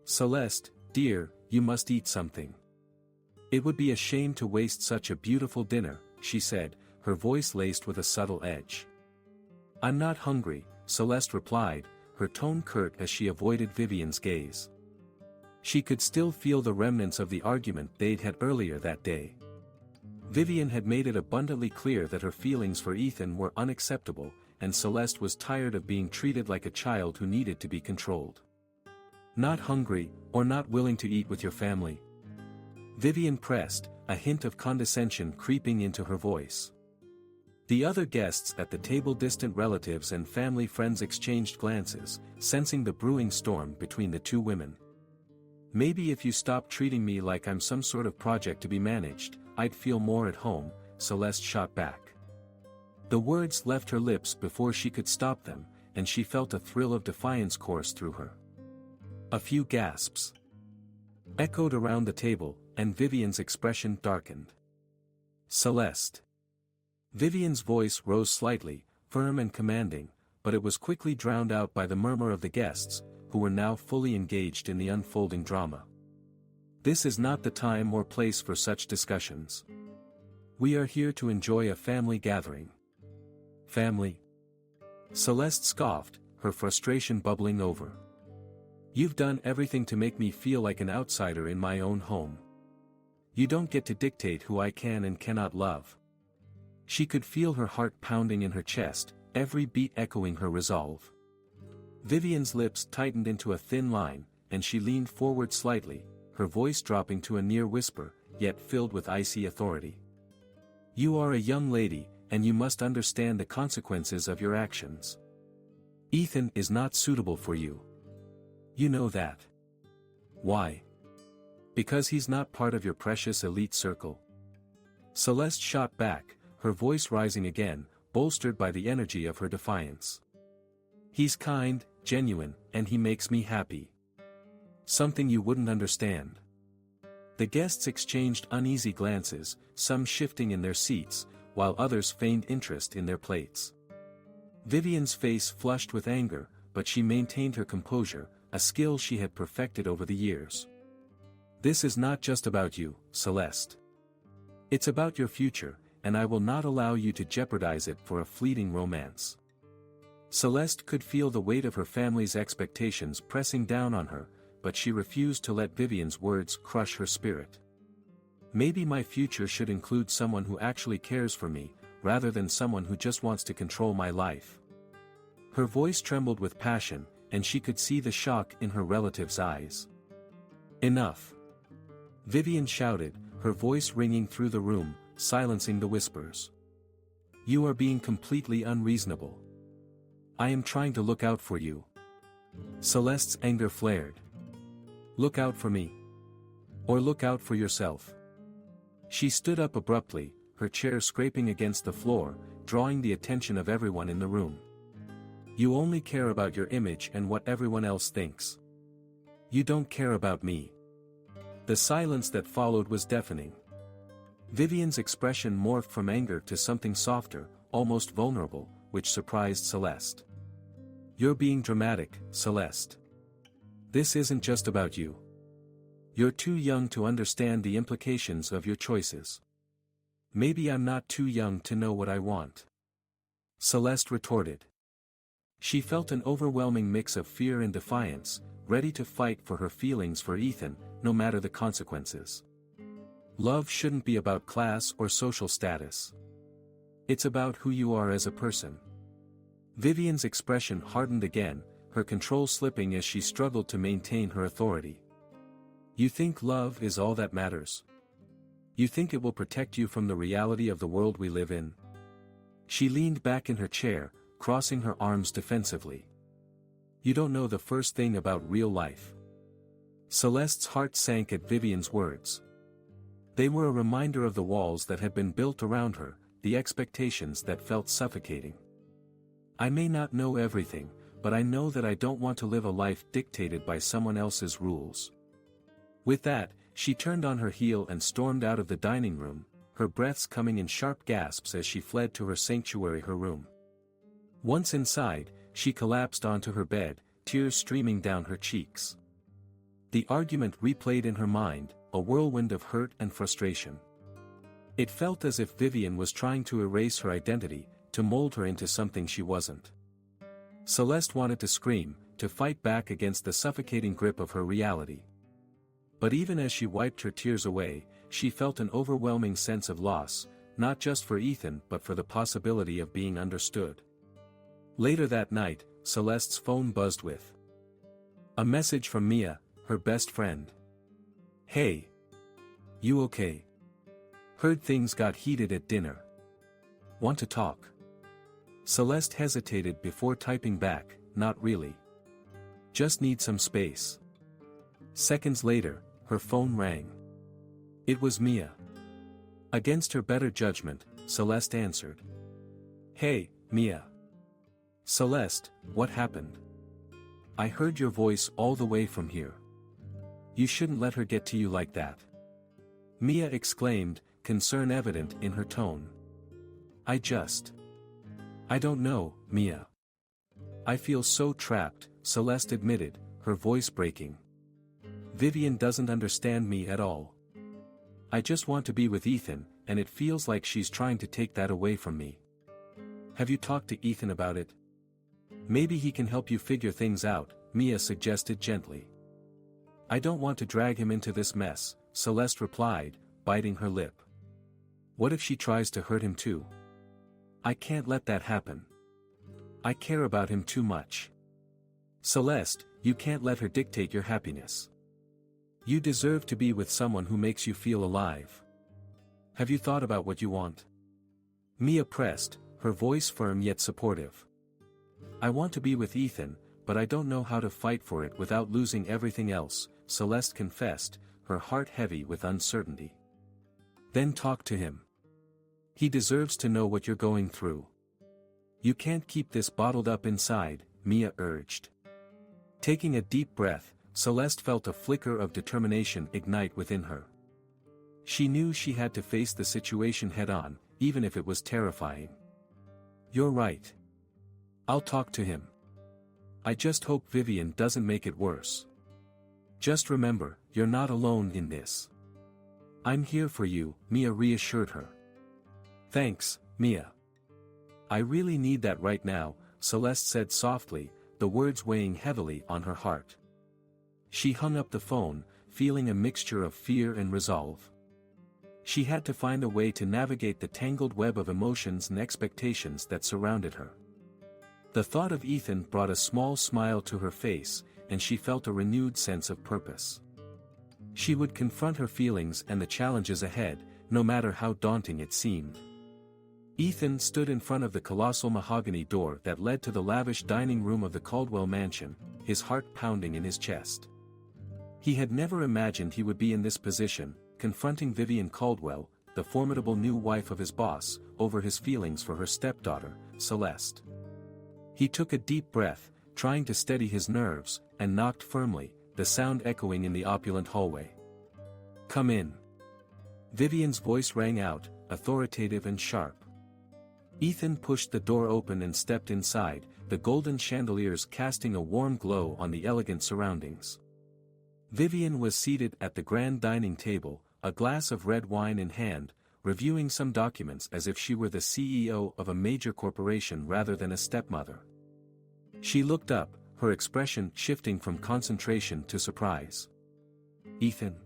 Celeste, dear, you must eat something. It would be a shame to waste such a beautiful dinner, she said, her voice laced with a subtle edge. I'm not hungry, Celeste replied, her tone curt as she avoided Vivian's gaze. She could still feel the remnants of the argument they'd had earlier that day. Vivian had made it abundantly clear that her feelings for Ethan were unacceptable, and Celeste was tired of being treated like a child who needed to be controlled. Not hungry, or not willing to eat with your family? Vivian pressed, a hint of condescension creeping into her voice. The other guests at the table, distant relatives and family friends, exchanged glances, sensing the brewing storm between the two women. Maybe if you stopped treating me like I'm some sort of project to be managed, I'd feel more at home, Celeste shot back. The words left her lips before she could stop them, and she felt a thrill of defiance course through her. A few gasps echoed around the table, and Vivian's expression darkened. Celeste. Vivian's voice rose slightly, firm and commanding, but it was quickly drowned out by the murmur of the guests, who were now fully engaged in the unfolding drama. This is not the time or place for such discussions. We are here to enjoy a family gathering. Family? Celeste scoffed, her frustration bubbling over. You've done everything to make me feel like an outsider in my own home. You don't get to dictate who I can and cannot love. She could feel her heart pounding in her chest, every beat echoing her resolve. Vivian's lips tightened into a thin line, and she leaned forward slightly, her voice dropping to a near whisper, yet filled with icy authority. You are a young lady, and you must understand the consequences of your actions. Ethan is not suitable for you. You know that. Why? Because he's not part of your precious elite circle? Celeste shot back, her voice rising again, bolstered by the energy of her defiance. He's kind, genuine, and he makes me happy. Something you wouldn't understand. The guests exchanged uneasy glances, some shifting in their seats, while others feigned interest in their plates. Vivian's face flushed with anger, but she maintained her composure, a skill she had perfected over the years. This is not just about you, Celeste. It's about your future, and I will not allow you to jeopardize it for a fleeting romance. Celeste could feel the weight of her family's expectations pressing down on her, but she refused to let Vivian's words crush her spirit. Maybe my future should include someone who actually cares for me, rather than someone who just wants to control my life. Her voice trembled with passion, and she could see the shock in her relative's eyes. Enough! Vivian shouted, her voice ringing through the room, silencing the whispers. You are being completely unreasonable. I am trying to look out for you. Celeste's anger flared. Look out for me. Or look out for yourself. She stood up abruptly, her chair scraping against the floor, drawing the attention of everyone in the room. You only care about your image and what everyone else thinks. You don't care about me. The silence that followed was deafening. Vivian's expression morphed from anger to something softer, almost vulnerable, which surprised Celeste. You're being dramatic, Celeste. This isn't just about you. You're too young to understand the implications of your choices. Maybe I'm not too young to know what I want. Celeste retorted. She felt an overwhelming mix of fear and defiance, ready to fight for her feelings for Ethan, no matter the consequences. Love shouldn't be about class or social status. It's about who you are as a person. Vivian's expression hardened again, her control slipping as she struggled to maintain her authority. You think love is all that matters? You think it will protect you from the reality of the world we live in? She leaned back in her chair, crossing her arms defensively. You don't know the first thing about real life. Celeste's heart sank at Vivian's words. They were a reminder of the walls that had been built around her, the expectations that felt suffocating. I may not know everything, but I know that I don't want to live a life dictated by someone else's rules. With that, she turned on her heel and stormed out of the dining room, her breaths coming in sharp gasps as she fled to her sanctuary, her room. Once inside, she collapsed onto her bed, tears streaming down her cheeks. The argument replayed in her mind, a whirlwind of hurt and frustration. It felt as if Vivian was trying to erase her identity, to mold her into something she wasn't. Celeste wanted to scream, to fight back against the suffocating grip of her reality. But even as she wiped her tears away, she felt an overwhelming sense of loss, not just for Ethan but for the possibility of being understood. Later that night, Celeste's phone buzzed with a message from Mia, her best friend. "Hey. You okay? Heard things got heated at dinner. Want to talk?" Celeste hesitated before typing back, "Not really. Just need some space." Seconds later, her phone rang. It was Mia. Against her better judgment, Celeste answered. "Hey, Mia." "Celeste, what happened? I heard your voice all the way from here. You shouldn't let her get to you like that." Mia exclaimed, concern evident in her tone. I don't know, Mia. I feel so trapped," Celeste admitted, her voice breaking. "Vivian doesn't understand me at all. I just want to be with Ethan, and it feels like she's trying to take that away from me." "Have you talked to Ethan about it? Maybe he can help you figure things out," Mia suggested gently. "I don't want to drag him into this mess," Celeste replied, biting her lip. "What if she tries to hurt him too? I can't let that happen. I care about him too much." "Celeste, you can't let her dictate your happiness. You deserve to be with someone who makes you feel alive. Have you thought about what you want?" Mia pressed, her voice firm yet supportive. "I want to be with Ethan, but I don't know how to fight for it without losing everything else," Celeste confessed, her heart heavy with uncertainty. "Then talk to him. He deserves to know what you're going through. You can't keep this bottled up inside," Mia urged. Taking a deep breath, Celeste felt a flicker of determination ignite within her. She knew she had to face the situation head-on, even if it was terrifying. "You're right. I'll talk to him. I just hope Vivian doesn't make it worse. Just remember, you're not alone in this. I'm here for you," Mia reassured her. "Thanks, Mia. I really need that right now," Celeste said softly, the words weighing heavily on her heart. She hung up the phone, feeling a mixture of fear and resolve. She had to find a way to navigate the tangled web of emotions and expectations that surrounded her. The thought of Ethan brought a small smile to her face, and she felt a renewed sense of purpose. She would confront her feelings and the challenges ahead, no matter how daunting it seemed. Ethan stood in front of the colossal mahogany door that led to the lavish dining room of the Caldwell mansion, his heart pounding in his chest. He had never imagined he would be in this position, confronting Vivian Caldwell, the formidable new wife of his boss, over his feelings for her stepdaughter, Celeste. He took a deep breath, trying to steady his nerves, and knocked firmly, the sound echoing in the opulent hallway. "Come in." Vivian's voice rang out, authoritative and sharp. Ethan pushed the door open and stepped inside, the golden chandeliers casting a warm glow on the elegant surroundings. Vivian was seated at the grand dining table, a glass of red wine in hand, reviewing some documents as if she were the CEO of a major corporation rather than a stepmother. She looked up, her expression shifting from concentration to surprise. "Ethan?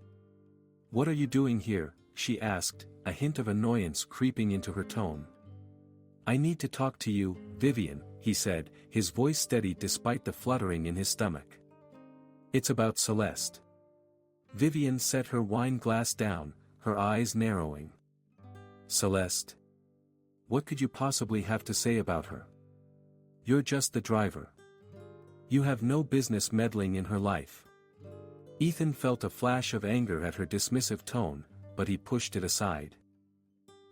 What are you doing here?" she asked, a hint of annoyance creeping into her tone. "I need to talk to you, Vivian," he said, his voice steady despite the fluttering in his stomach. "It's about Celeste." Vivian set her wine glass down, her eyes narrowing. "Celeste? What could you possibly have to say about her? You're just the driver. You have no business meddling in her life." Ethan felt a flash of anger at her dismissive tone, but he pushed it aside.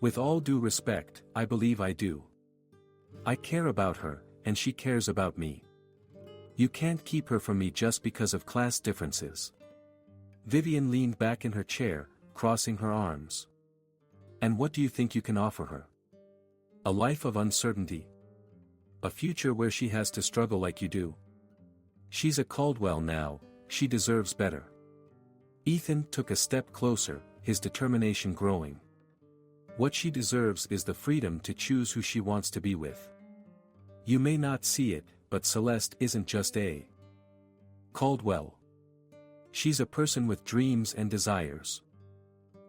"With all due respect, I believe I do. I care about her, and she cares about me. You can't keep her from me just because of class differences." Vivian leaned back in her chair, crossing her arms. "And what do you think you can offer her? A life of uncertainty? A future where she has to struggle like you do? She's a Caldwell now, she deserves better." Ethan took a step closer, his determination growing. "What she deserves is the freedom to choose who she wants to be with. You may not see it, but Celeste isn't just a Caldwell. She's a person with dreams and desires.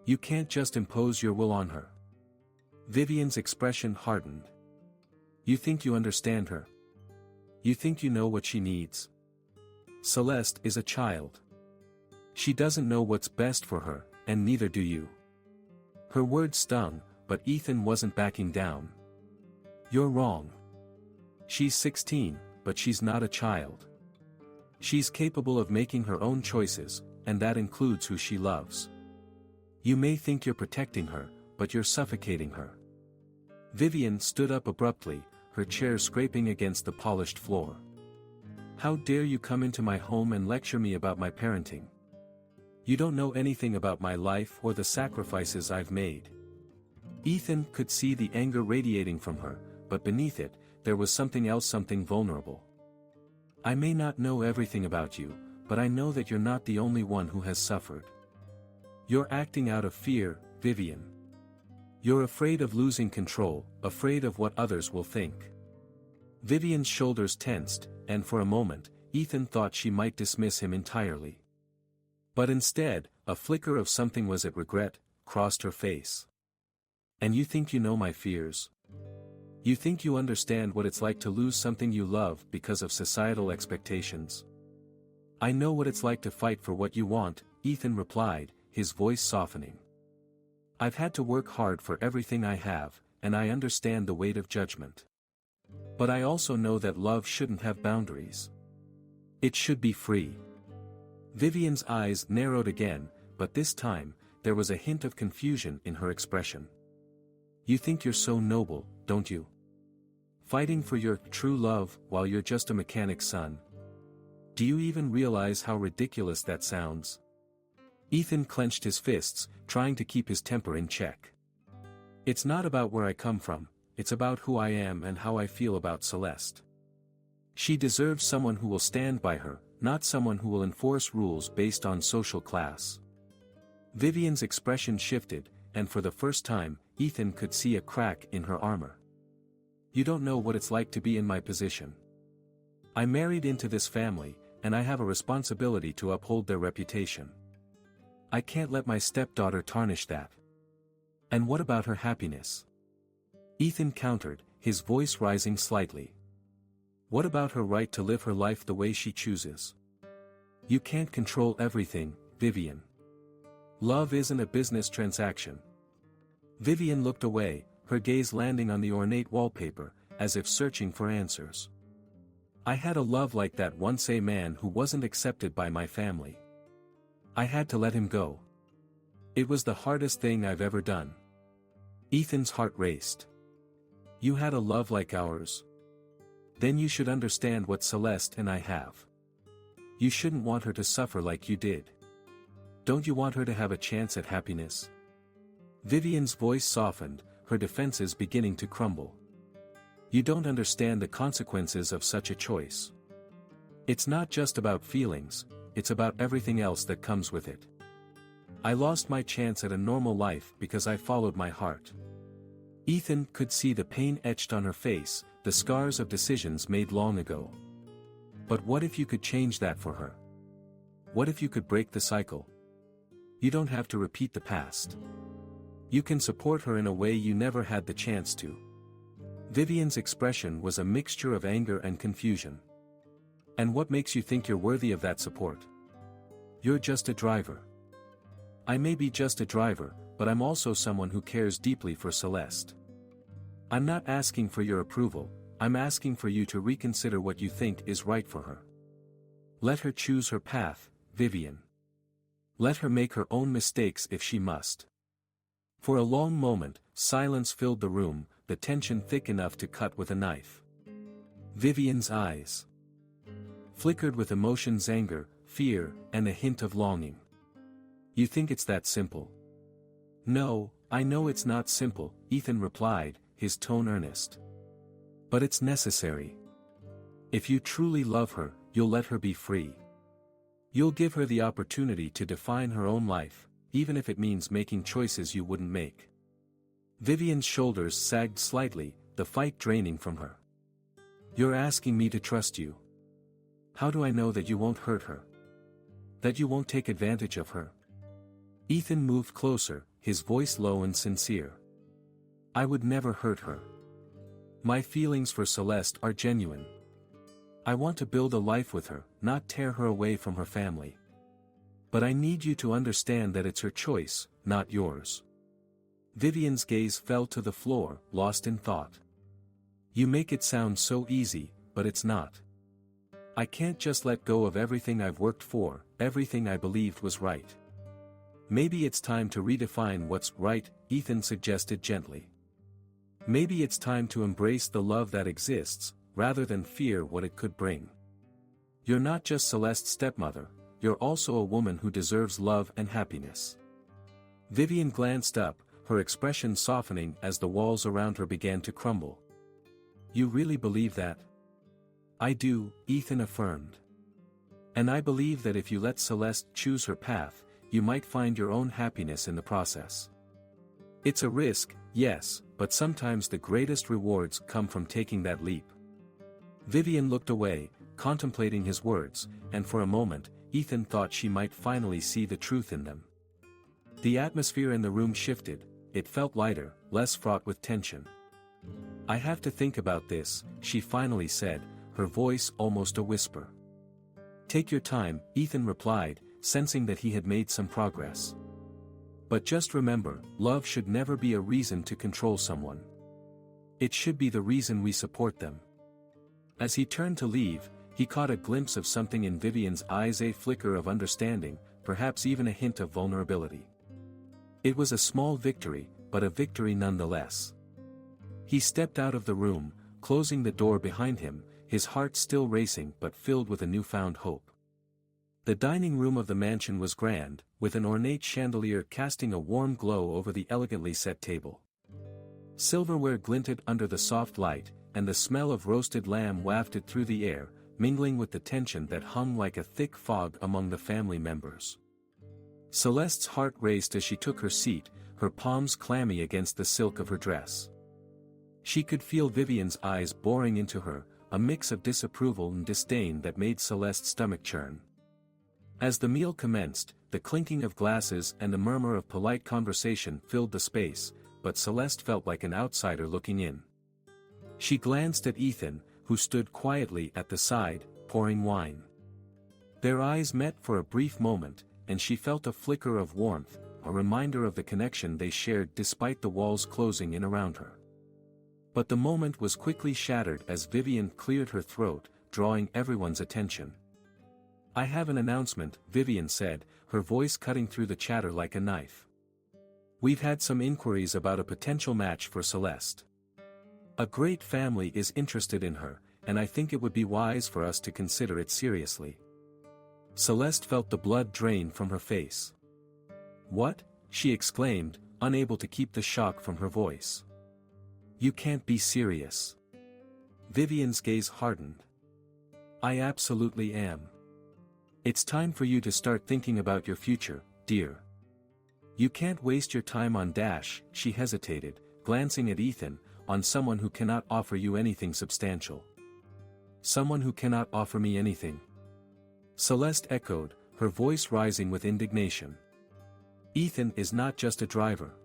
You can't just impose your will on her. Vivian's expression hardened. You think you understand her? You think you know what she needs? Celeste is a child. She doesn't know what's best for her, and neither do you. Her words stung, but Ethan wasn't backing down. You're wrong. She's 16, but she's not a child. She's capable of making her own choices, and that includes who she loves. You may think you're protecting her, but you're suffocating her. Vivian stood up abruptly, her chair scraping against the polished floor. How dare you come into my home and lecture me about my parenting? You don't know anything about my life or the sacrifices I've made. Ethan could see the anger radiating from her, but beneath it, there was something else, something vulnerable. I may not know everything about you, but I know that you're not the only one who has suffered. You're acting out of fear, Vivian. You're afraid of losing control, afraid of what others will think. Vivian's shoulders tensed, and for a moment, Ethan thought she might dismiss him entirely. But instead, a flicker of something was it regret, crossed her face. And you think you know my fears? You think you understand what it's like to lose something you love because of societal expectations? I know what it's like to fight for what you want, Ethan replied, his voice softening. I've had to work hard for everything I have, and I understand the weight of judgment. But I also know that love shouldn't have boundaries. It should be free. Vivian's eyes narrowed again, but this time, there was a hint of confusion in her expression. You think you're so noble, don't you? Fighting for your true love while you're just a mechanic's son. Do you even realize how ridiculous that sounds? Ethan clenched his fists, trying to keep his temper in check. It's not about where I come from, it's about who I am and how I feel about Celeste. She deserves someone who will stand by her, not someone who will enforce rules based on social class. Vivian's expression shifted, and for the first time, Ethan could see a crack in her armor. You don't know what it's like to be in my position. I married into this family, and I have a responsibility to uphold their reputation. I can't let my stepdaughter tarnish that. And what about her happiness? Ethan countered, his voice rising slightly. What about her right to live her life the way she chooses? You can't control everything, Vivian. Love isn't a business transaction. Vivian looked away, her gaze landing on the ornate wallpaper, as if searching for answers. I had a love like that once, a man who wasn't accepted by my family. I had to let him go. It was the hardest thing I've ever done. Ethan's heart raced. You had a love like ours? Then you should understand what Celeste and I have. You shouldn't want her to suffer like you did. Don't you want her to have a chance at happiness? Vivian's voice softened, her defenses beginning to crumble. You don't understand the consequences of such a choice. It's not just about feelings, it's about everything else that comes with it. I lost my chance at a normal life because I followed my heart. Ethan could see the pain etched on her face, the scars of decisions made long ago. But what if you could change that for her? What if you could break the cycle? You don't have to repeat the past. You can support her in a way you never had the chance to. Vivian's expression was a mixture of anger and confusion. And what makes you think you're worthy of that support? You're just a driver. I may be just a driver, but I'm also someone who cares deeply for Celeste. I'm not asking for your approval, I'm asking for you to reconsider what you think is right for her. Let her choose her path, Vivian. Let her make her own mistakes if she must. For a long moment, silence filled the room, the tension thick enough to cut with a knife. Vivian's eyes flickered with emotions, anger, fear, and a hint of longing. You think it's that simple? No, I know it's not simple, Ethan replied, his tone earnest. But it's necessary. If you truly love her, you'll let her be free. You'll give her the opportunity to define her own life, even if it means making choices you wouldn't make. Vivian's shoulders sagged slightly, the fight draining from her. You're asking me to trust you. How do I know that you won't hurt her? That you won't take advantage of her? Ethan moved closer, his voice low and sincere. I would never hurt her. My feelings for Celeste are genuine. I want to build a life with her, not tear her away from her family. But I need you to understand that it's her choice, not yours. Vivian's gaze fell to the floor, lost in thought. You make it sound so easy, but it's not. I can't just let go of everything I've worked for, everything I believed was right. Maybe it's time to redefine what's right, Ethan suggested gently. Maybe it's time to embrace the love that exists, rather than fear what it could bring. You're not just Celeste's stepmother, you're also a woman who deserves love and happiness. Vivian glanced up, her expression softening as the walls around her began to crumble. You really believe that? I do, Ethan affirmed. And I believe that if you let Celeste choose her path, you might find your own happiness in the process. It's a risk, yes, but sometimes the greatest rewards come from taking that leap. Vivian looked away, contemplating his words, and for a moment, Ethan thought she might finally see the truth in them. The atmosphere in the room shifted, it felt lighter, less fraught with tension. I have to think about this, she finally said, her voice almost a whisper. Take your time, Ethan replied, sensing that he had made some progress. But just remember, love should never be a reason to control someone. It should be the reason we support them. As he turned to leave, he caught a glimpse of something in Vivian's eyes, a flicker of understanding, perhaps even a hint of vulnerability. It was a small victory, but a victory nonetheless. He stepped out of the room, closing the door behind him, his heart still racing but filled with a newfound hope. The dining room of the mansion was grand, with an ornate chandelier casting a warm glow over the elegantly set table. Silverware glinted under the soft light, and the smell of roasted lamb wafted through the air, mingling with the tension that hung like a thick fog among the family members. Celeste's heart raced as she took her seat, her palms clammy against the silk of her dress. She could feel Vivian's eyes boring into her, a mix of disapproval and disdain that made Celeste's stomach churn. As the meal commenced, the clinking of glasses and the murmur of polite conversation filled the space, but Celeste felt like an outsider looking in. She glanced at Ethan, who stood quietly at the side, pouring wine. Their eyes met for a brief moment, and she felt a flicker of warmth, a reminder of the connection they shared despite the walls closing in around her. But the moment was quickly shattered as Vivian cleared her throat, drawing everyone's attention. I have an announcement, Vivian said, her voice cutting through the chatter like a knife. We've had some inquiries about a potential match for Celeste. A great family is interested in her, and I think it would be wise for us to consider it seriously. Celeste felt the blood drain from her face. What? She exclaimed, unable to keep the shock from her voice. You can't be serious. Vivian's gaze hardened. I absolutely am. It's time for you to start thinking about your future, dear. You can't waste your time on Dash, she hesitated, glancing at Ethan, on someone who cannot offer you anything substantial. Someone who cannot offer me anything. Celeste echoed, her voice rising with indignation. Ethan is not just a driver.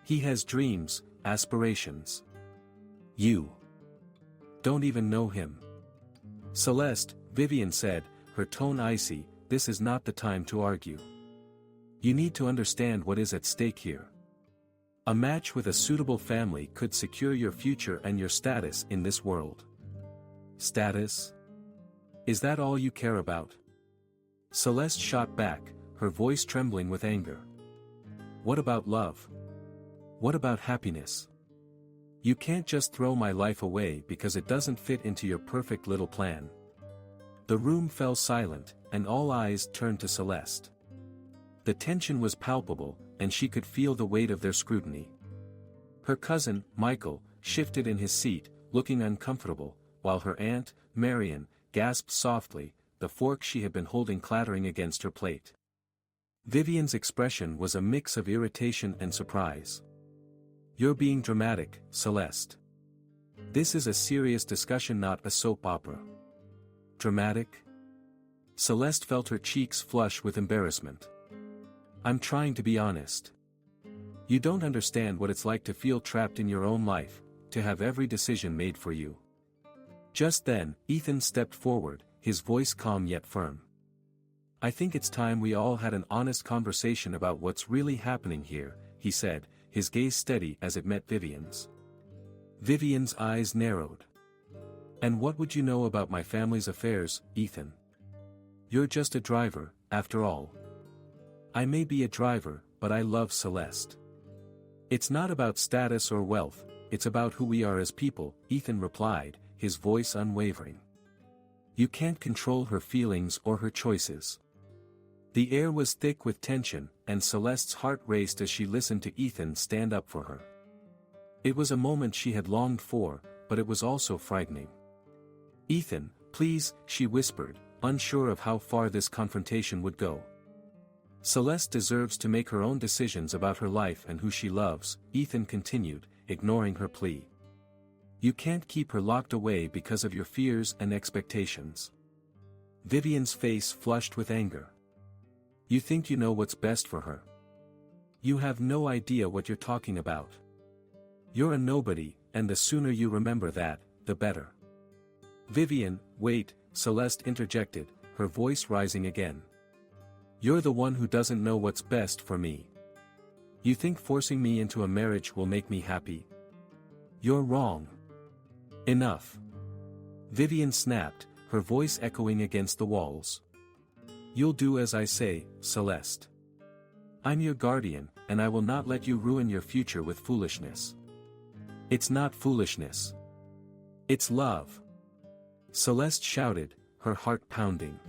He has dreams, aspirations. You don't even know him. Celeste, Vivian said, her tone icy, this is not the time to argue. You need to understand what is at stake here. A match with a suitable family could secure your future and your status in this world. Status? Is that all you care about? Celeste shot back, her voice trembling with anger. What about love? What about happiness? You can't just throw my life away because it doesn't fit into your perfect little plan. The room fell silent, and all eyes turned to Celeste. The tension was palpable, and she could feel the weight of their scrutiny. Her cousin, Michael, shifted in his seat, looking uncomfortable, while her aunt, Marion, gasped softly, the fork she had been holding clattering against her plate. Vivian's expression was a mix of irritation and surprise. You're being dramatic, Celeste. This is a serious discussion, not a soap opera. Dramatic? Celeste felt her cheeks flush with embarrassment. I'm trying to be honest. You don't understand what it's like to feel trapped in your own life, to have every decision made for you. Just then, Ethan stepped forward, his voice calm yet firm. I think it's time we all had an honest conversation about what's really happening here, he said, his gaze steady as it met Vivian's. Vivian's eyes narrowed. And what would you know about my family's affairs, Ethan? You're just a driver, after all. I may be a driver, but I love Celeste. It's not about status or wealth, it's about who we are as people, Ethan replied, his voice unwavering. You can't control her feelings or her choices. The air was thick with tension, and Celeste's heart raced as she listened to Ethan stand up for her. It was a moment she had longed for, but it was also frightening. Ethan, please, she whispered, unsure of how far this confrontation would go. Celeste deserves to make her own decisions about her life and who she loves, Ethan continued, ignoring her plea. You can't keep her locked away because of your fears and expectations. Vivian's face flushed with anger. You think you know what's best for her? You have no idea what you're talking about. You're a nobody, and the sooner you remember that, the better. Vivian, wait, Celeste interjected, her voice rising again. You're the one who doesn't know what's best for me. You think forcing me into a marriage will make me happy? You're wrong. Enough. Vivian snapped, her voice echoing against the walls. You'll do as I say, Celeste. I'm your guardian, and I will not let you ruin your future with foolishness. It's not foolishness. It's love. Celeste shouted, her heart pounding.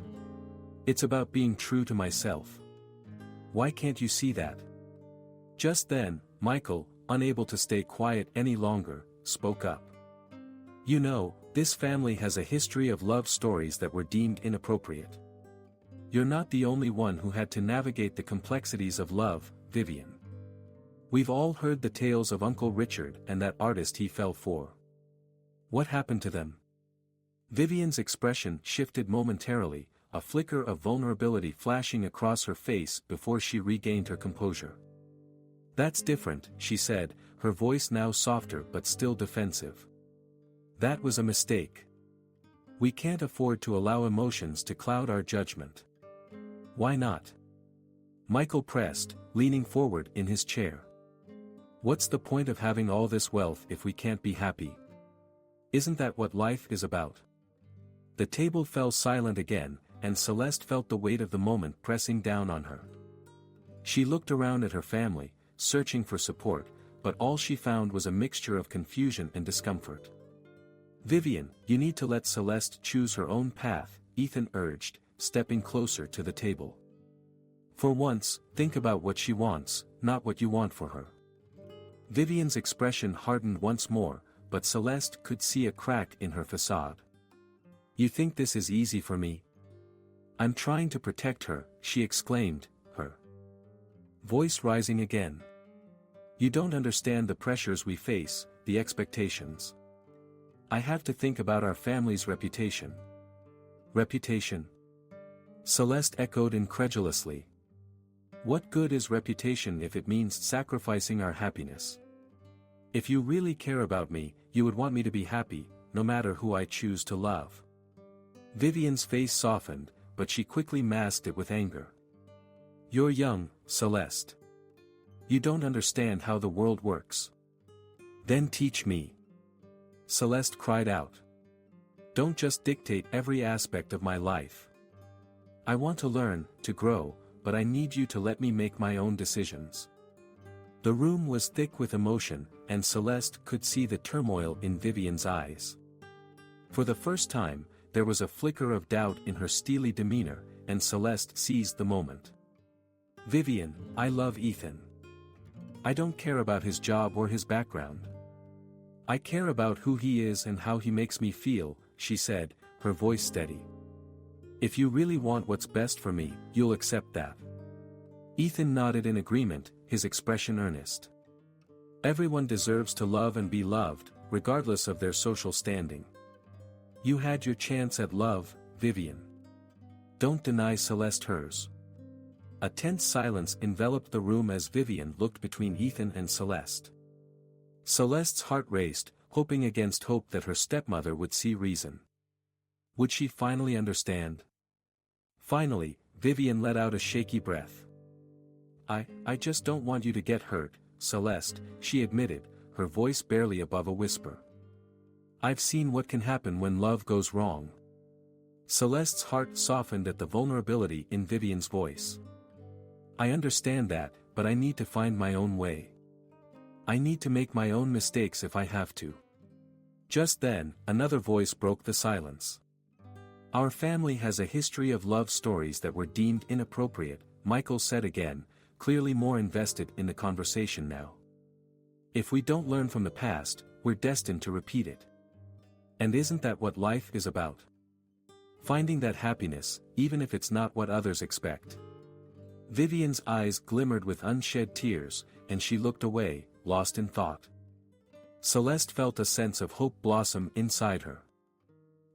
It's about being true to myself. Why can't you see that? Just then, Michael, unable to stay quiet any longer, spoke up. You know, this family has a history of love stories that were deemed inappropriate. You're not the only one who had to navigate the complexities of love, Vivian. We've all heard the tales of Uncle Richard and that artist he fell for. What happened to them? Vivian's expression shifted momentarily, a flicker of vulnerability flashing across her face before she regained her composure. That's different, she said, her voice now softer but still defensive. That was a mistake. We can't afford to allow emotions to cloud our judgment. Why not? Michael pressed, leaning forward in his chair. What's the point of having all this wealth if we can't be happy? Isn't that what life is about? The table fell silent again, and Celeste felt the weight of the moment pressing down on her. She looked around at her family, searching for support, but all she found was a mixture of confusion and discomfort. Vivian, you need to let Celeste choose her own path, Ethan urged, stepping closer to the table. For once, think about what she wants, not what you want for her. Vivian's expression hardened once more, but Celeste could see a crack in her facade. You think this is easy for me? I'm trying to protect her, she exclaimed, her voice rising again. You don't understand the pressures we face, the expectations. I have to think about our family's reputation. Reputation? Celeste echoed incredulously. What good is reputation if it means sacrificing our happiness? If you really care about me, you would want me to be happy, no matter who I choose to love. Vivian's face softened, but she quickly masked it with anger. You're young, Celeste. You don't understand how the world works. Then teach me. Celeste cried out. Don't just dictate every aspect of my life. I want to learn, to grow, but I need you to let me make my own decisions. The room was thick with emotion, and Celeste could see the turmoil in Vivian's eyes. For the first time, there was a flicker of doubt in her steely demeanor, and Celeste seized the moment. Vivian, I love Ethan. I don't care about his job or his background. I care about who he is and how he makes me feel, she said, her voice steady. If you really want what's best for me, you'll accept that. Ethan nodded in agreement, his expression earnest. Everyone deserves to love and be loved, regardless of their social standing. You had your chance at love, Vivian. Don't deny Celeste hers. A tense silence enveloped the room as Vivian looked between Ethan and Celeste. Celeste's heart raced, hoping against hope that her stepmother would see reason. Would she finally understand? Finally, Vivian let out a shaky breath. I just don't want you to get hurt, Celeste, she admitted, her voice barely above a whisper. I've seen what can happen when love goes wrong. Celeste's heart softened at the vulnerability in Vivian's voice. I understand that, but I need to find my own way. I need to make my own mistakes if I have to. Just then, another voice broke the silence. Our family has a history of love stories that were deemed inappropriate, Michael said again, clearly more invested in the conversation now. If we don't learn from the past, we're destined to repeat it. And isn't that what life is about? Finding that happiness, even if it's not what others expect. Vivian's eyes glimmered with unshed tears, and she looked away, lost in thought. Celeste felt a sense of hope blossom inside her.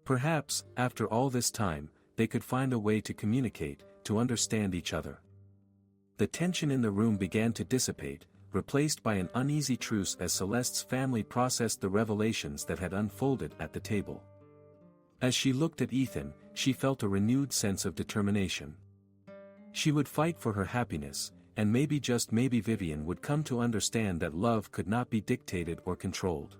Perhaps, after all this time, they could find a way to communicate, to understand each other. The tension in the room began to dissipate, replaced by an uneasy truce as Celeste's family processed the revelations that had unfolded at the table. As she looked at Ethan, she felt a renewed sense of determination. She would fight for her happiness, and maybe just maybe Vivian would come to understand that love could not be dictated or controlled.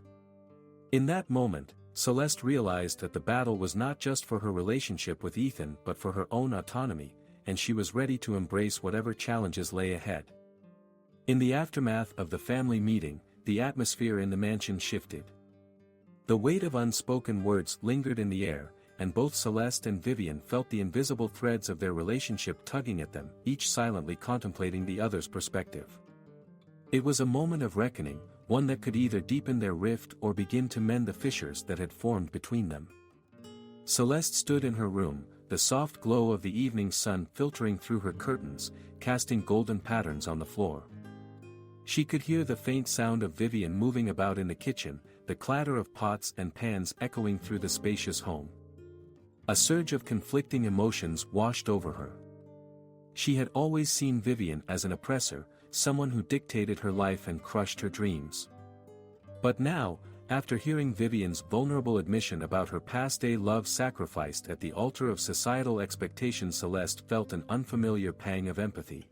In that moment, Celeste realized that the battle was not just for her relationship with Ethan but for her own autonomy, and she was ready to embrace whatever challenges lay ahead. In the aftermath of the family meeting, the atmosphere in the mansion shifted. The weight of unspoken words lingered in the air, and both Celeste and Vivian felt the invisible threads of their relationship tugging at them, each silently contemplating the other's perspective. It was a moment of reckoning, one that could either deepen their rift or begin to mend the fissures that had formed between them. Celeste stood in her room, the soft glow of the evening sun filtering through her curtains, casting golden patterns on the floor. She could hear the faint sound of Vivian moving about in the kitchen, the clatter of pots and pans echoing through the spacious home. A surge of conflicting emotions washed over her. She had always seen Vivian as an oppressor, someone who dictated her life and crushed her dreams. But now, after hearing Vivian's vulnerable admission about her past-day love sacrificed at the altar of societal expectations, Celeste felt an unfamiliar pang of empathy.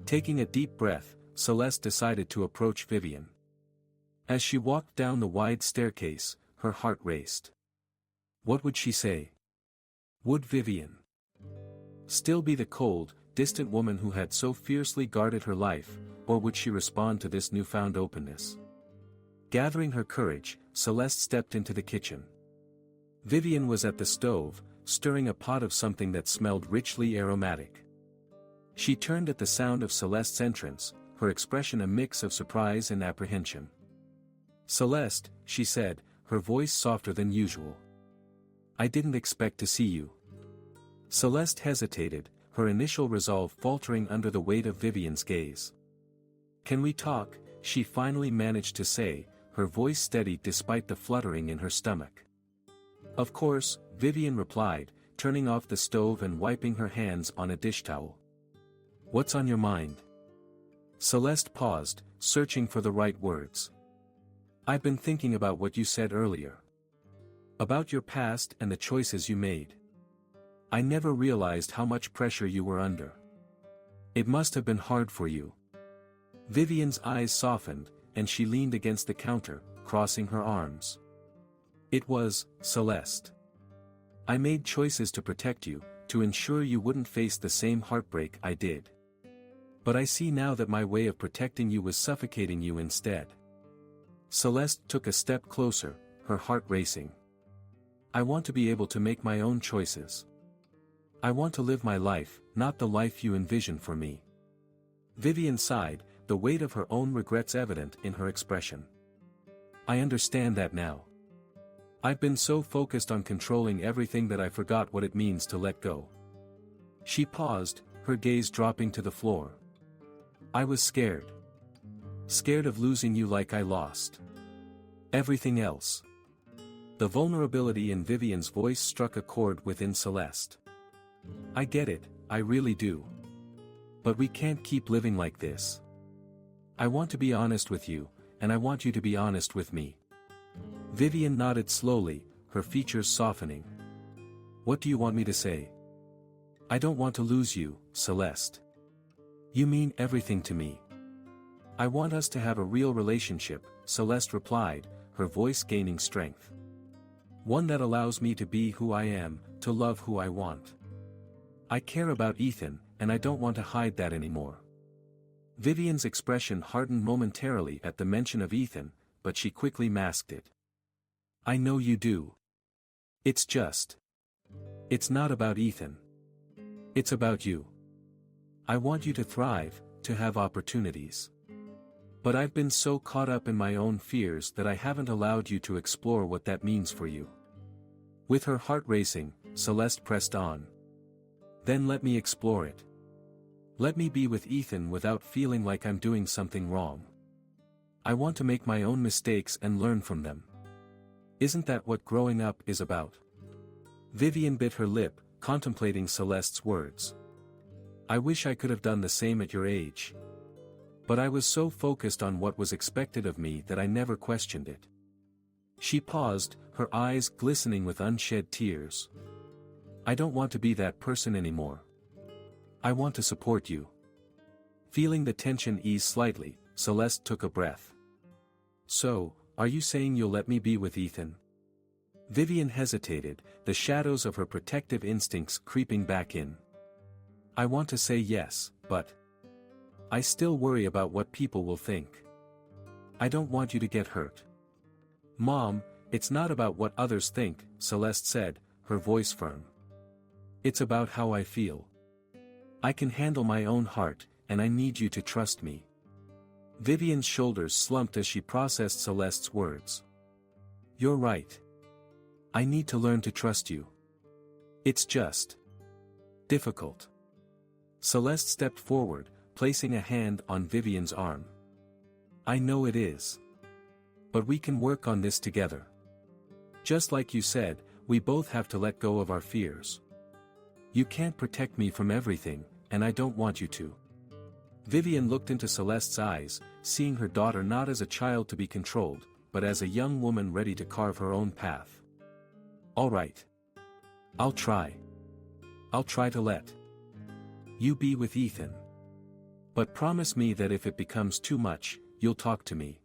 Taking a deep breath, Celeste decided to approach Vivian. As she walked down the wide staircase, her heart raced. What would she say? Would Vivian still be the cold, distant woman who had so fiercely guarded her life, or would she respond to this newfound openness? Gathering her courage, Celeste stepped into the kitchen. Vivian was at the stove, stirring a pot of something that smelled richly aromatic. She turned at the sound of Celeste's entrance, her expression a mix of surprise and apprehension. Celeste, she said, her voice softer than usual. I didn't expect to see you. Celeste hesitated, her initial resolve faltering under the weight of Vivian's gaze. Can we talk? She finally managed to say, her voice steady despite the fluttering in her stomach. Of course, Vivian replied, turning off the stove and wiping her hands on a dish towel. What's on your mind? Celeste paused, searching for the right words. I've been thinking about what you said earlier. About your past and the choices you made. I never realized how much pressure you were under. It must have been hard for you. Vivian's eyes softened, and she leaned against the counter, crossing her arms. It was, Celeste. I made choices to protect you, to ensure you wouldn't face the same heartbreak I did. But I see now that my way of protecting you was suffocating you instead. Celeste took a step closer, her heart racing. I want to be able to make my own choices. I want to live my life, not the life you envision for me. Vivian sighed, the weight of her own regrets evident in her expression. I understand that now. I've been so focused on controlling everything that I forgot what it means to let go. She paused, her gaze dropping to the floor. I was scared. Scared of losing you like I lost everything else. The vulnerability in Vivian's voice struck a chord within Celeste. I get it, I really do. But we can't keep living like this. I want to be honest with you, and I want you to be honest with me. Vivian nodded slowly, her features softening. What do you want me to say? I don't want to lose you, Celeste. You mean everything to me. I want us to have a real relationship, Celeste replied, her voice gaining strength. One that allows me to be who I am, to love who I want. I care about Ethan, and I don't want to hide that anymore. Vivian's expression hardened momentarily at the mention of Ethan, but she quickly masked it. I know you do. It's just. It's not about Ethan. It's about you. I want you to thrive, to have opportunities. But I've been so caught up in my own fears that I haven't allowed you to explore what that means for you. With her heart racing, Celeste pressed on. Then let me explore it. Let me be with Ethan without feeling like I'm doing something wrong. I want to make my own mistakes and learn from them. Isn't that what growing up is about? Vivian bit her lip, contemplating Celeste's words. I wish I could have done the same at your age. But I was so focused on what was expected of me that I never questioned it. She paused, her eyes glistening with unshed tears. I don't want to be that person anymore. I want to support you. Feeling the tension ease slightly, Celeste took a breath. So, are you saying you'll let me be with Ethan? Vivian hesitated, the shadows of her protective instincts creeping back in. I want to say yes, but I still worry about what people will think. I don't want you to get hurt. Mom, it's not about what others think, Celeste said, her voice firm. It's about how I feel. I can handle my own heart, and I need you to trust me. Vivian's shoulders slumped as she processed Celeste's words. You're right. I need to learn to trust you. It's just difficult. Celeste stepped forward, placing a hand on Vivian's arm. I know it is. But we can work on this together. Just like you said, we both have to let go of our fears. You can't protect me from everything, and I don't want you to. Vivian looked into Celeste's eyes, seeing her daughter not as a child to be controlled, but as a young woman ready to carve her own path. All right. I'll try. I'll try to let you be with Ethan. But promise me that if it becomes too much, you'll talk to me.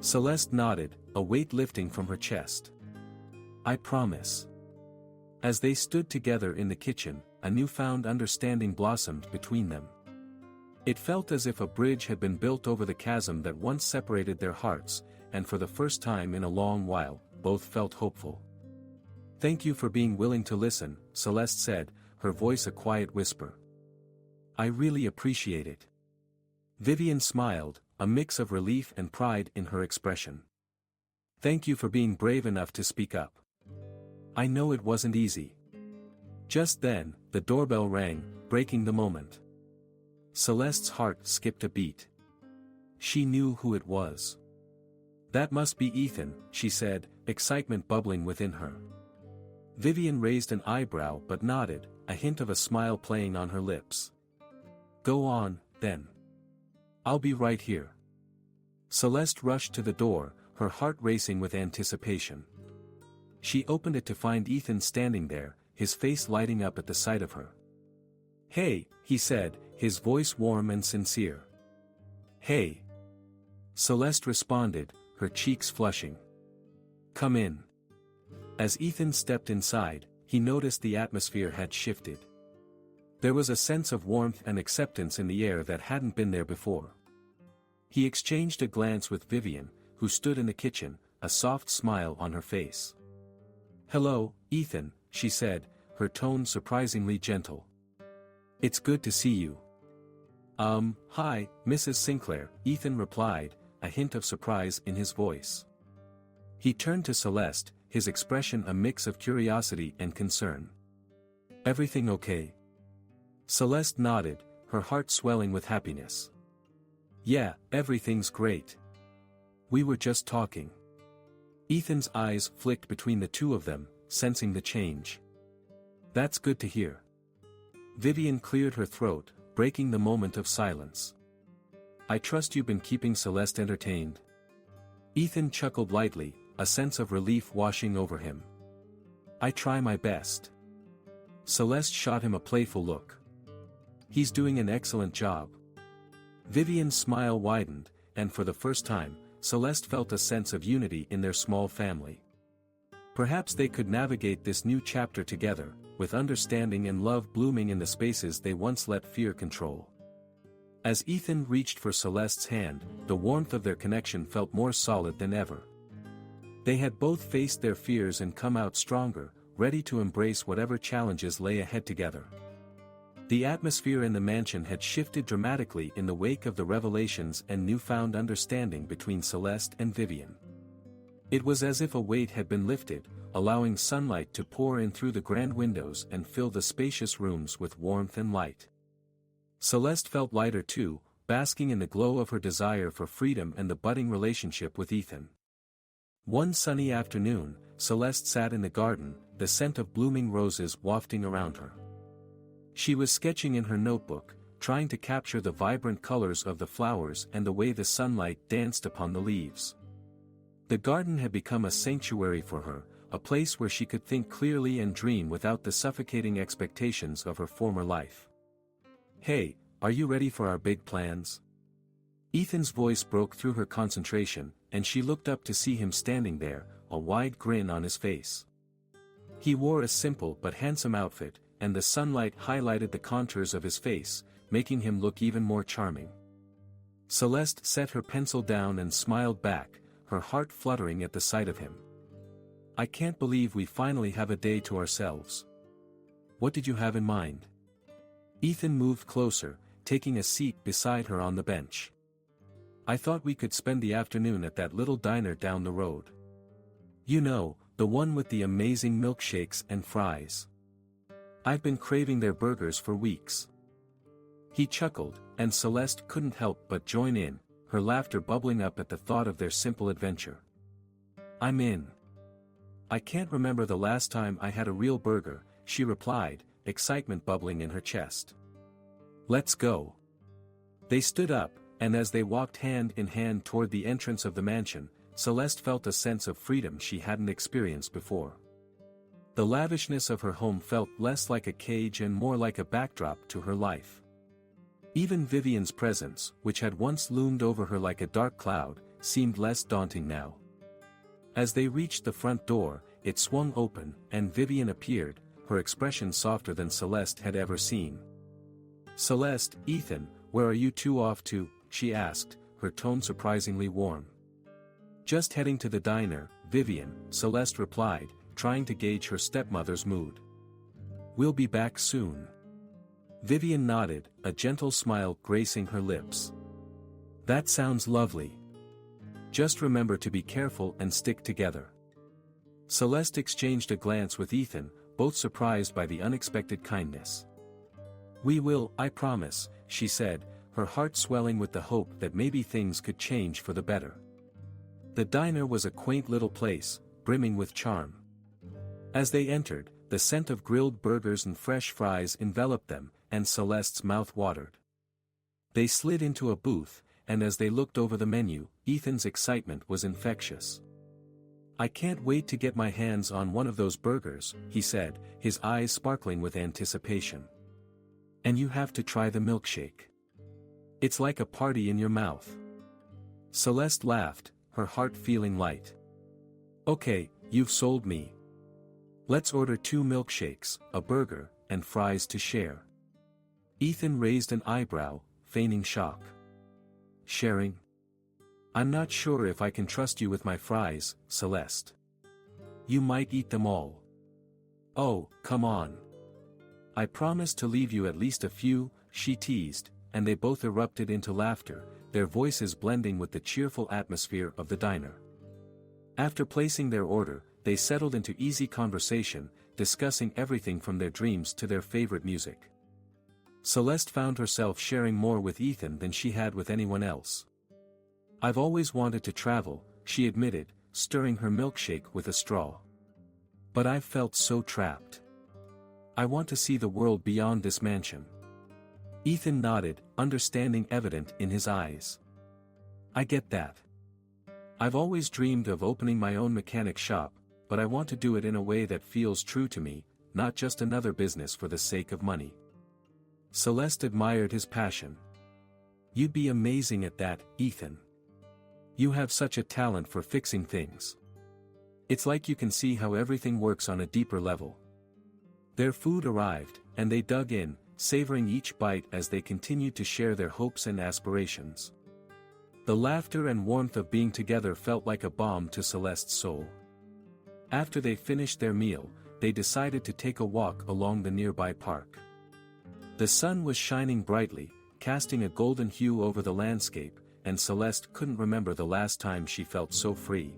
Celeste nodded, a weight lifting from her chest. I promise. As they stood together in the kitchen, a newfound understanding blossomed between them. It felt as if a bridge had been built over the chasm that once separated their hearts, and for the first time in a long while, both felt hopeful. Thank you for being willing to listen, Celeste said, her voice a quiet whisper. I really appreciate it. Vivian smiled, a mix of relief and pride in her expression. Thank you for being brave enough to speak up. I know it wasn't easy. Just then, the doorbell rang, breaking the moment. Celeste's heart skipped a beat. She knew who it was. That must be Ethan, she said, excitement bubbling within her. Vivian raised an eyebrow but nodded, a hint of a smile playing on her lips. Go on, then. I'll be right here. Celeste rushed to the door, her heart racing with anticipation. She opened it to find Ethan standing there, his face lighting up at the sight of her. Hey, he said, his voice warm and sincere. Hey. Celeste responded, her cheeks flushing. Come in. As Ethan stepped inside, he noticed the atmosphere had shifted. There was a sense of warmth and acceptance in the air that hadn't been there before. He exchanged a glance with Vivian, who stood in the kitchen, a soft smile on her face. Hello, Ethan, she said, her tone surprisingly gentle. It's good to see you. Hi, Mrs. Sinclair, Ethan replied, a hint of surprise in his voice. He turned to Celeste, his expression a mix of curiosity and concern. Everything okay? Celeste nodded, her heart swelling with happiness. Yeah, everything's great. We were just talking. Ethan's eyes flicked between the two of them, sensing the change. That's good to hear. Vivian cleared her throat, breaking the moment of silence. "I trust you've been keeping Celeste entertained?" Ethan chuckled lightly, a sense of relief washing over him. "I try my best." Celeste shot him a playful look. "He's doing an excellent job." Vivian's smile widened, and for the first time, Celeste felt a sense of unity in their small family. Perhaps they could navigate this new chapter together, with understanding and love blooming in the spaces they once let fear control. As Ethan reached for Celeste's hand, the warmth of their connection felt more solid than ever. They had both faced their fears and come out stronger, ready to embrace whatever challenges lay ahead together. The atmosphere in the mansion had shifted dramatically in the wake of the revelations and newfound understanding between Celeste and Vivian. It was as if a weight had been lifted, allowing sunlight to pour in through the grand windows and fill the spacious rooms with warmth and light. Celeste felt lighter too, basking in the glow of her desire for freedom and the budding relationship with Ethan. One sunny afternoon, Celeste sat in the garden, the scent of blooming roses wafting around her. She was sketching in her notebook, trying to capture the vibrant colors of the flowers and the way the sunlight danced upon the leaves. The garden had become a sanctuary for her, a place where she could think clearly and dream without the suffocating expectations of her former life. "Hey, are you ready for our big plans?" Ethan's voice broke through her concentration, and she looked up to see him standing there, a wide grin on his face. He wore a simple but handsome outfit, and the sunlight highlighted the contours of his face, making him look even more charming. Celeste set her pencil down and smiled back, her heart fluttering at the sight of him. "I can't believe we finally have a day to ourselves. What did you have in mind?" Ethan moved closer, taking a seat beside her on the bench. "I thought we could spend the afternoon at that little diner down the road. You know, the one with the amazing milkshakes and fries. I've been craving their burgers for weeks." He chuckled, and Celeste couldn't help but join in, her laughter bubbling up at the thought of their simple adventure. "I'm in. I can't remember the last time I had a real burger," she replied, excitement bubbling in her chest. "Let's go." They stood up, and as they walked hand in hand toward the entrance of the mansion, Celeste felt a sense of freedom she hadn't experienced before. The lavishness of her home felt less like a cage and more like a backdrop to her life. Even Vivian's presence, which had once loomed over her like a dark cloud, seemed less daunting now. As they reached the front door, it swung open, and Vivian appeared, her expression softer than Celeste had ever seen. "Celeste, Ethan, where are you two off to?" she asked, her tone surprisingly warm. "Just heading to the diner, Vivian," Celeste replied, trying to gauge her stepmother's mood. "We'll be back soon." Vivian nodded, a gentle smile gracing her lips. "That sounds lovely. Just remember to be careful and stick together." Celeste exchanged a glance with Ethan, both surprised by the unexpected kindness. "We will, I promise," she said, her heart swelling with the hope that maybe things could change for the better. The diner was a quaint little place, brimming with charm. As they entered, the scent of grilled burgers and fresh fries enveloped them, and Celeste's mouth watered. They slid into a booth, and as they looked over the menu, Ethan's excitement was infectious. "I can't wait to get my hands on one of those burgers," he said, his eyes sparkling with anticipation. "And you have to try the milkshake. It's like a party in your mouth." Celeste laughed, her heart feeling light. "Okay, you've sold me. Let's order 2 milkshakes, a burger, and fries to share." Ethan raised an eyebrow, feigning shock. "Sharing? I'm not sure if I can trust you with my fries, Celeste. You might eat them all." "Oh, come on. I promise to leave you at least a few," she teased, and they both erupted into laughter, their voices blending with the cheerful atmosphere of the diner. After placing their order, they settled into easy conversation, discussing everything from their dreams to their favorite music. Celeste found herself sharing more with Ethan than she had with anyone else. "I've always wanted to travel," she admitted, stirring her milkshake with a straw. "But I've felt so trapped. I want to see the world beyond this mansion." Ethan nodded, understanding evident in his eyes. I get that. I've always dreamed of opening my own mechanic shop, but I want to do it in a way that feels true to me, not just another business for the sake of money. Celeste admired his passion. You'd be amazing at that, Ethan. You have such a talent for fixing things. It's like you can see how everything works on a deeper level. Their food arrived, and they dug in, savoring each bite as they continued to share their hopes and aspirations. The laughter and warmth of being together felt like a balm to Celeste's soul. After they finished their meal, they decided to take a walk along the nearby park. The sun was shining brightly, casting a golden hue over the landscape, and Celeste couldn't remember the last time she felt so free.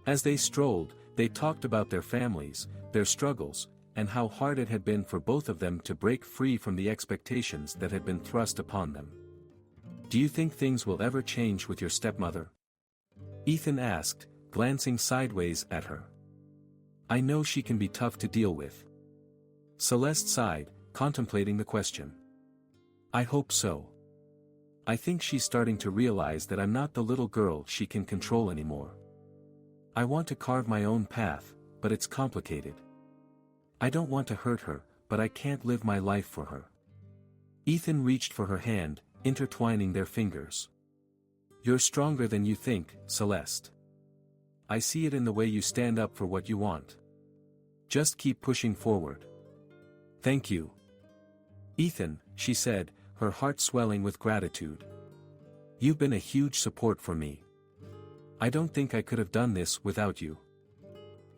As they strolled, they talked about their families, their struggles, and how hard it had been for both of them to break free from the expectations that had been thrust upon them. Do you think things will ever change with your stepmother? Ethan asked, glancing sideways at her. I know she can be tough to deal with. Celeste sighed, contemplating the question. I hope so. I think she's starting to realize that I'm not the little girl she can control anymore. I want to carve my own path, but it's complicated. I don't want to hurt her, but I can't live my life for her. Ethan reached for her hand, intertwining their fingers. You're stronger than you think, Celeste. I see it in the way you stand up for what you want. Just keep pushing forward. Thank you. Ethan, she said, her heart swelling with gratitude. You've been a huge support for me. I don't think I could have done this without you.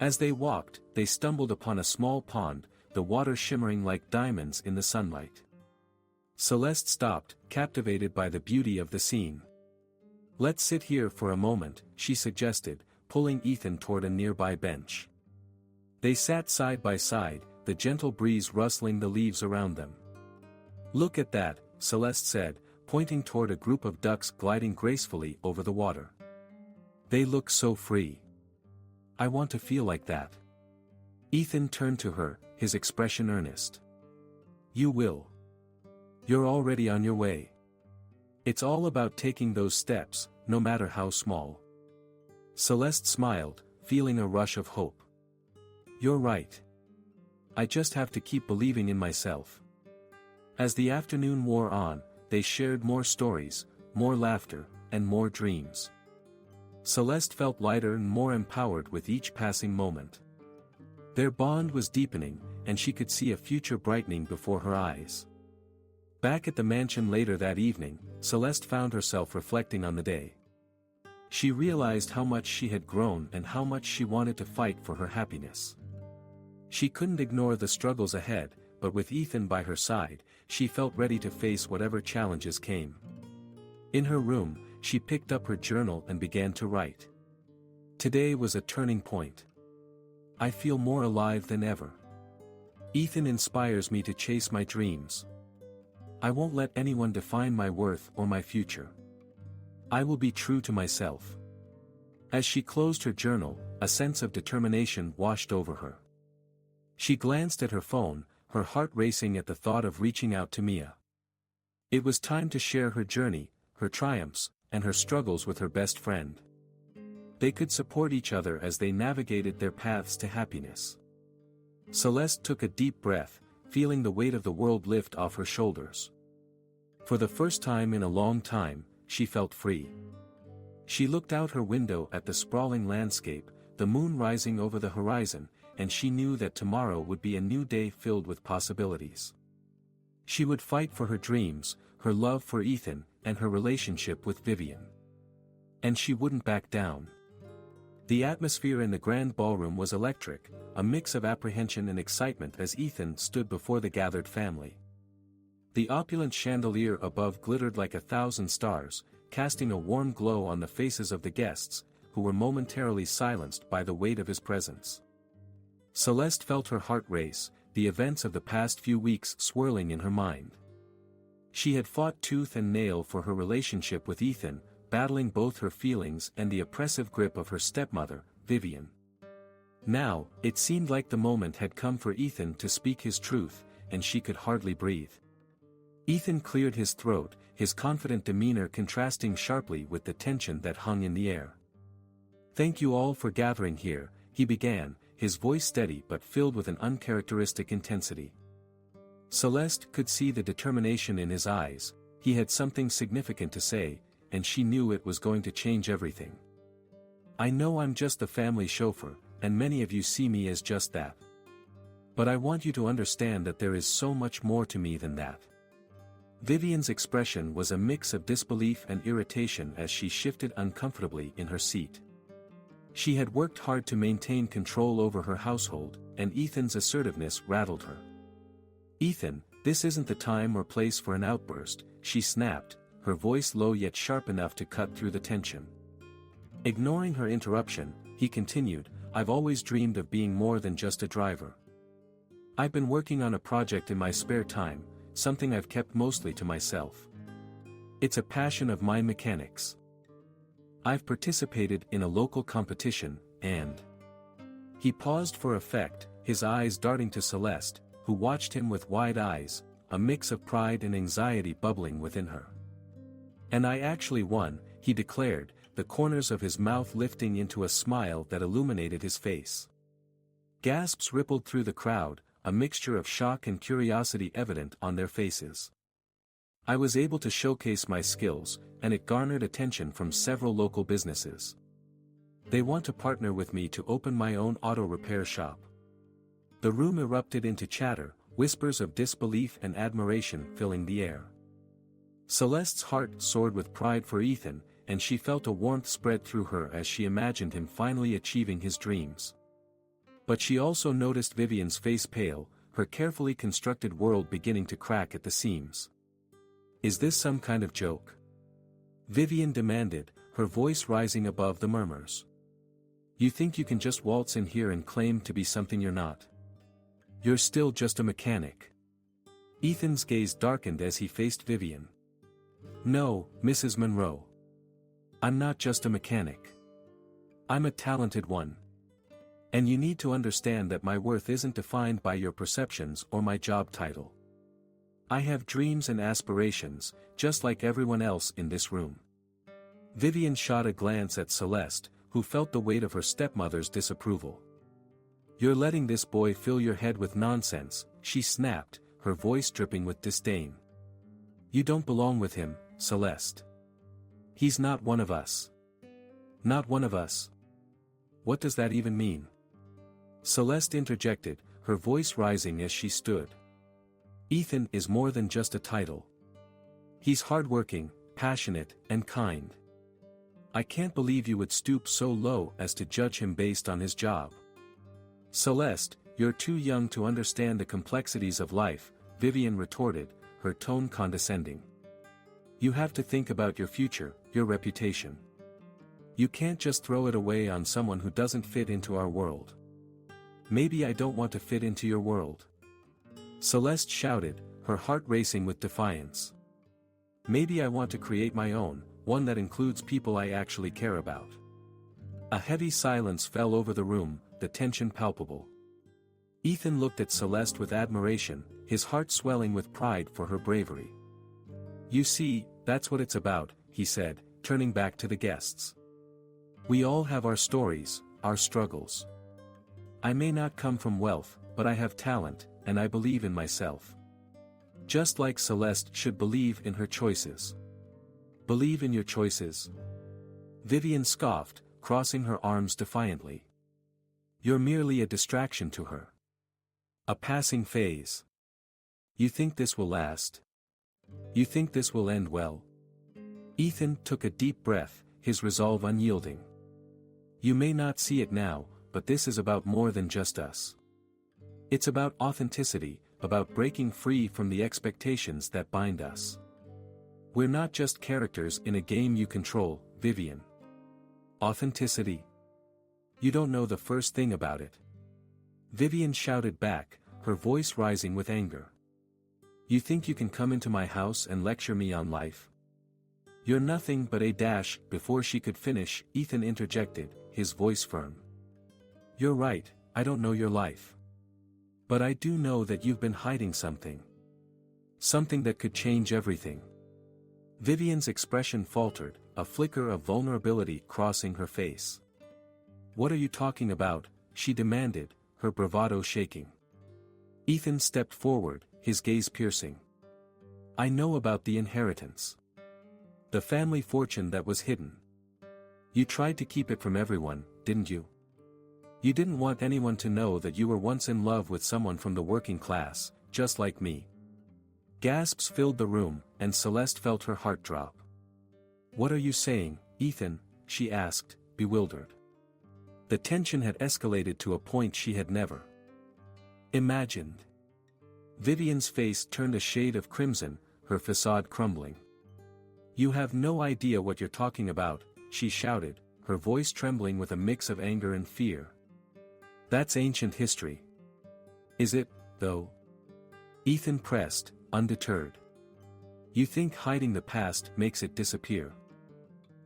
As they walked, they stumbled upon a small pond, the water shimmering like diamonds in the sunlight. Celeste stopped, captivated by the beauty of the scene. Let's sit here for a moment, she suggested, pulling Ethan toward a nearby bench. They sat side by side, the gentle breeze rustling the leaves around them. Look at that, Celeste said, pointing toward a group of ducks gliding gracefully over the water. They look so free. I want to feel like that. Ethan turned to her, his expression earnest. You will. You're already on your way. It's all about taking those steps, no matter how small. Celeste smiled, feeling a rush of hope. You're right. I just have to keep believing in myself. As the afternoon wore on, they shared more stories, more laughter, and more dreams. Celeste felt lighter and more empowered with each passing moment. Their bond was deepening, and she could see a future brightening before her eyes. Back at the mansion later that evening, Celeste found herself reflecting on the day. She realized how much she had grown and how much she wanted to fight for her happiness. She couldn't ignore the struggles ahead, but with Ethan by her side, she felt ready to face whatever challenges came. In her room, she picked up her journal and began to write. Today was a turning point. I feel more alive than ever. Ethan inspires me to chase my dreams. I won't let anyone define my worth or my future. I will be true to myself. As she closed her journal, a sense of determination washed over her. She glanced at her phone, her heart racing at the thought of reaching out to Mia. It was time to share her journey, her triumphs, and her struggles with her best friend. They could support each other as they navigated their paths to happiness. Celeste took a deep breath, feeling the weight of the world lift off her shoulders. For the first time in a long time, she felt free. She looked out her window at the sprawling landscape, the moon rising over the horizon, and she knew that tomorrow would be a new day filled with possibilities. She would fight for her dreams, her love for Ethan, and her relationship with Vivian. And she wouldn't back down. The atmosphere in the grand ballroom was electric, a mix of apprehension and excitement as Ethan stood before the gathered family. The opulent chandelier above glittered like 1,000 stars, casting a warm glow on the faces of the guests, who were momentarily silenced by the weight of his presence. Celeste felt her heart race, the events of the past few weeks swirling in her mind. She had fought tooth and nail for her relationship with Ethan, battling both her feelings and the oppressive grip of her stepmother, Vivian. Now, it seemed like the moment had come for Ethan to speak his truth, and she could hardly breathe. Ethan cleared his throat, his confident demeanor contrasting sharply with the tension that hung in the air. "Thank you all for gathering here," he began, his voice steady but filled with an uncharacteristic intensity. Celeste could see the determination in his eyes. He had something significant to say, and she knew it was going to change everything. "I know I'm just the family chauffeur, and many of you see me as just that. But I want you to understand that there is so much more to me than that." Vivian's expression was a mix of disbelief and irritation as she shifted uncomfortably in her seat. She had worked hard to maintain control over her household, and Ethan's assertiveness rattled her. "Ethan, this isn't the time or place for an outburst," she snapped, her voice low yet sharp enough to cut through the tension. Ignoring her interruption, he continued, "I've always dreamed of being more than just a driver. I've been working on a project in my spare time, something I've kept mostly to myself. It's a passion of mine: mechanics. I've participated in a local competition, and..." He paused for effect, his eyes darting to Celeste, who watched him with wide eyes, a mix of pride and anxiety bubbling within her. "And I actually won," he declared, the corners of his mouth lifting into a smile that illuminated his face. Gasps rippled through the crowd, a mixture of shock and curiosity evident on their faces. "I was able to showcase my skills, and it garnered attention from several local businesses. They want to partner with me to open my own auto repair shop." The room erupted into chatter, whispers of disbelief and admiration filling the air. Celeste's heart soared with pride for Ethan, and she felt a warmth spread through her as she imagined him finally achieving his dreams. But she also noticed Vivian's face pale, her carefully constructed world beginning to crack at the seams. "Is this some kind of joke?" Vivian demanded, her voice rising above the murmurs. "You think you can just waltz in here and claim to be something you're not? You're still just a mechanic." Ethan's gaze darkened as he faced Vivian. "No, Mrs. Monroe. I'm not just a mechanic. I'm a talented one. And you need to understand that my worth isn't defined by your perceptions or my job title. I have dreams and aspirations, just like everyone else in this room." Vivian shot a glance at Celeste, who felt the weight of her stepmother's disapproval. "You're letting this boy fill your head with nonsense," she snapped, her voice dripping with disdain. "You don't belong with him, Celeste. He's not one of us." "Not one of us? What does that even mean?" Celeste interjected, her voice rising as she stood. "Ethan is more than just a title. He's hardworking, passionate, and kind. I can't believe you would stoop so low as to judge him based on his job." "Celeste, you're too young to understand the complexities of life," Vivian retorted, her tone condescending. "You have to think about your future, your reputation. You can't just throw it away on someone who doesn't fit into our world." "Maybe I don't want to fit into your world," Celeste shouted, her heart racing with defiance. "Maybe I want to create my own, one that includes people I actually care about." A heavy silence fell over the room, the tension palpable. Ethan looked at Celeste with admiration, his heart swelling with pride for her bravery. "You see, that's what it's about," he said, turning back to the guests. "We all have our stories, our struggles. I may not come from wealth, but I have talent, and I believe in myself. Just like Celeste should believe in her choices." "Believe in your choices?" Vivian scoffed, crossing her arms defiantly. "You're merely a distraction to her. A passing phase. You think this will last? You think this will end well?" Ethan took a deep breath, his resolve unyielding. "You may not see it now, but this is about more than just us. It's about authenticity, about breaking free from the expectations that bind us. We're not just characters in a game you control, Vivian." "Authenticity? You don't know the first thing about it." Vivian shouted back, her voice rising with anger. "You think you can come into my house and lecture me on life? You're nothing but a dash." Before she could finish, Ethan interjected, his voice firm. "You're right, I don't know your life. But I do know that you've been hiding something. Something that could change everything. Vivian's expression faltered, a flicker of vulnerability crossing her face. "What are you talking about?" she demanded, her bravado shaking. Ethan stepped forward, his gaze piercing. "I know about the inheritance. The family fortune that was hidden. You tried to keep it from everyone, didn't you? You didn't want anyone to know that you were once in love with someone from the working class, just like me." Gasps filled the room, and Celeste felt her heart drop. "What are you saying, Ethan?" she asked, bewildered. The tension had escalated to a point she had never imagined. Vivian's face turned a shade of crimson, her facade crumbling. "You have no idea what you're talking about," she shouted, her voice trembling with a mix of anger and fear. "That's ancient history." "Is it, though?" Ethan pressed, undeterred. "You think hiding the past makes it disappear.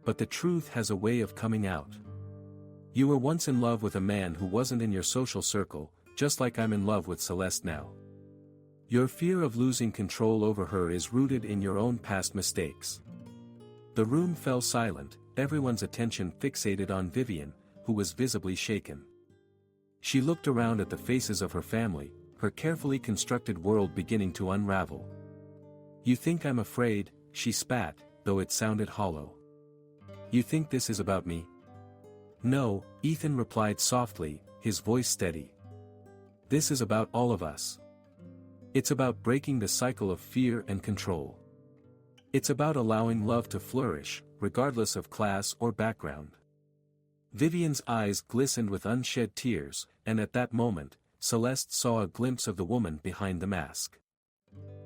But the truth has a way of coming out. You were once in love with a man who wasn't in your social circle, just like I'm in love with Celeste now. Your fear of losing control over her is rooted in your own past mistakes." The room fell silent, everyone's attention fixated on Vivian, who was visibly shaken. She looked around at the faces of her family, her carefully constructed world beginning to unravel. "You think I'm afraid?" she spat, though it sounded hollow. "You think this is about me?" "No," Ethan replied softly, his voice steady. "This is about all of us. It's about breaking the cycle of fear and control. It's about allowing love to flourish, regardless of class or background." Vivian's eyes glistened with unshed tears, and at that moment, Celeste saw a glimpse of the woman behind the mask.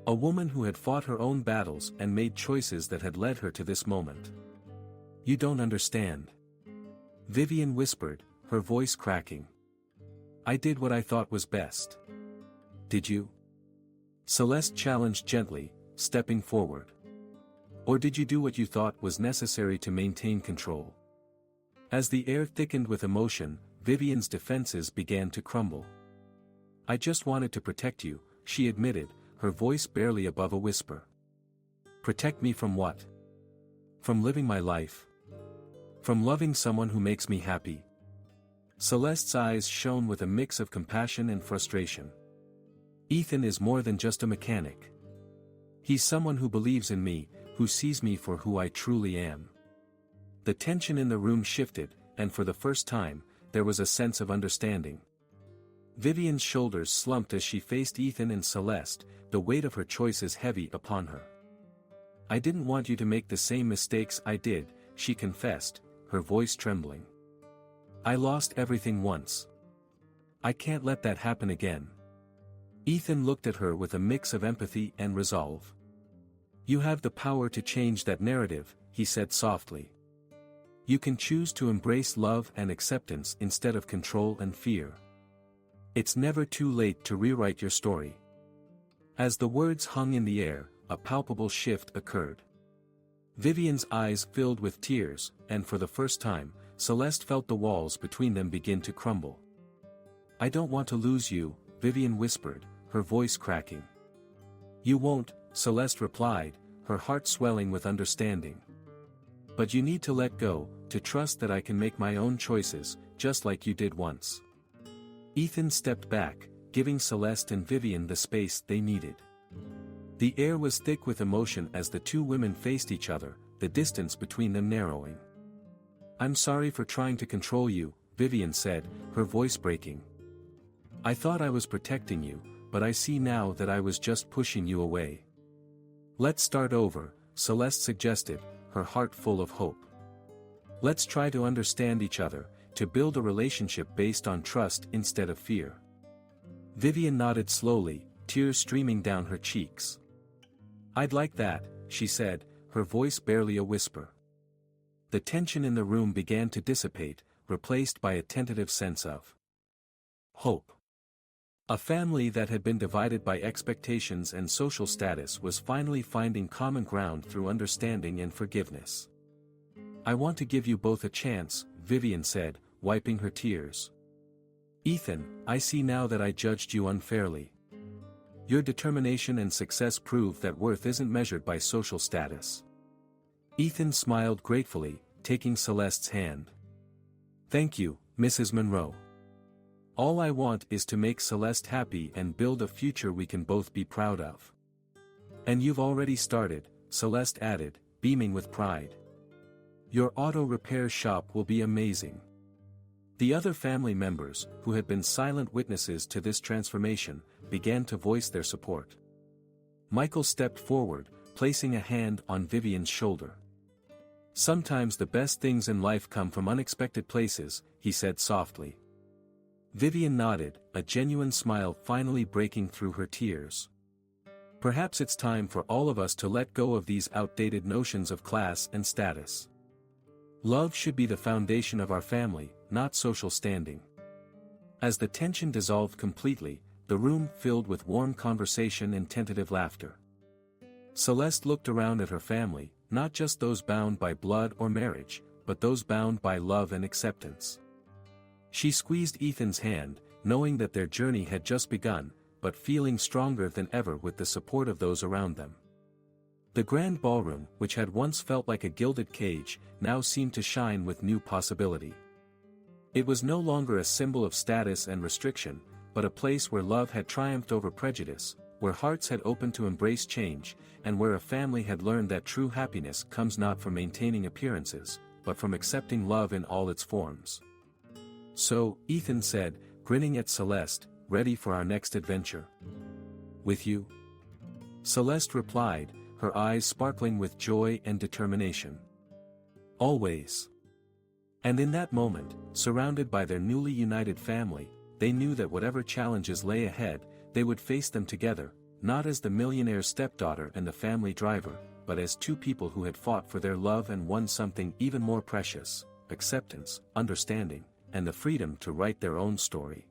A woman who had fought her own battles and made choices that had led her to this moment. "You don't understand," Vivian whispered, her voice cracking. "I did what I thought was best." "Did you?" Celeste challenged gently, stepping forward. "Or did you do what you thought was necessary to maintain control?" As the air thickened with emotion, Vivian's defenses began to crumble. "I just wanted to protect you," she admitted, her voice barely above a whisper. "Protect me from what?" "From living my life. From loving someone who makes me happy." Celeste's eyes shone with a mix of compassion and frustration. "Ethan is more than just a mechanic. He's someone who believes in me, who sees me for who I truly am." The tension in the room shifted, and for the first time, there was a sense of understanding. Vivian's shoulders slumped as she faced Ethan and Celeste, the weight of her choices heavy upon her. "I didn't want you to make the same mistakes I did," she confessed, her voice trembling. "I lost everything once. I can't let that happen again." Ethan looked at her with a mix of empathy and resolve. "You have the power to change that narrative," he said softly. "You can choose to embrace love and acceptance instead of control and fear. It's never too late to rewrite your story." As the words hung in the air, a palpable shift occurred. Vivian's eyes filled with tears, and for the first time, Celeste felt the walls between them begin to crumble. "I don't want to lose you," Vivian whispered, her voice cracking. "You won't," Celeste replied, her heart swelling with understanding. "But you need to let go, to trust that I can make my own choices, just like you did once." Ethan stepped back, giving Celeste and Vivian the space they needed. The air was thick with emotion as the two women faced each other, the distance between them narrowing. "I'm sorry for trying to control you," Vivian said, her voice breaking. "I thought I was protecting you, but I see now that I was just pushing you away." "Let's start over," Celeste suggested, her heart full of hope. "Let's try to understand each other, to build a relationship based on trust instead of fear." Vivian nodded slowly, tears streaming down her cheeks. "I'd like that," she said, her voice barely a whisper. The tension in the room began to dissipate, replaced by a tentative sense of hope. A family that had been divided by expectations and social status was finally finding common ground through understanding and forgiveness. "I want to give you both a chance," Vivian said, wiping her tears. "Ethan, I see now that I judged you unfairly. Your determination and success prove that worth isn't measured by social status. Ethan smiled gratefully, taking Celeste's hand. Thank you, Mrs. Monroe. All I want is to make Celeste happy and build a future we can both be proud of. And you've already started, Celeste added, beaming with pride. Your auto repair shop will be amazing. The other family members, who had been silent witnesses to this transformation, began to voice their support. Michael stepped forward, placing a hand on Vivian's shoulder. Sometimes the best things in life come from unexpected places, he said softly. Vivian nodded, a genuine smile finally breaking through her tears. Perhaps it's time for all of us to let go of these outdated notions of class and status. Love should be the foundation of our family, not social standing. As the tension dissolved completely, the room filled with warm conversation and tentative laughter. Celeste looked around at her family, not just those bound by blood or marriage, but those bound by love and acceptance. She squeezed Ethan's hand, knowing that their journey had just begun, but feeling stronger than ever with the support of those around them. The grand ballroom, which had once felt like a gilded cage, now seemed to shine with new possibility. It was no longer a symbol of status and restriction, but a place where love had triumphed over prejudice, where hearts had opened to embrace change, and where a family had learned that true happiness comes not from maintaining appearances, but from accepting love in all its forms. So, Ethan said, grinning at Celeste, ready for our next adventure? With you? Celeste replied, her eyes sparkling with joy and determination. Always. And in that moment, surrounded by their newly united family, they knew that whatever challenges lay ahead, they would face them together, not as the millionaire's stepdaughter and the family driver, but as two people who had fought for their love and won something even more precious: acceptance, understanding, and the freedom to write their own story.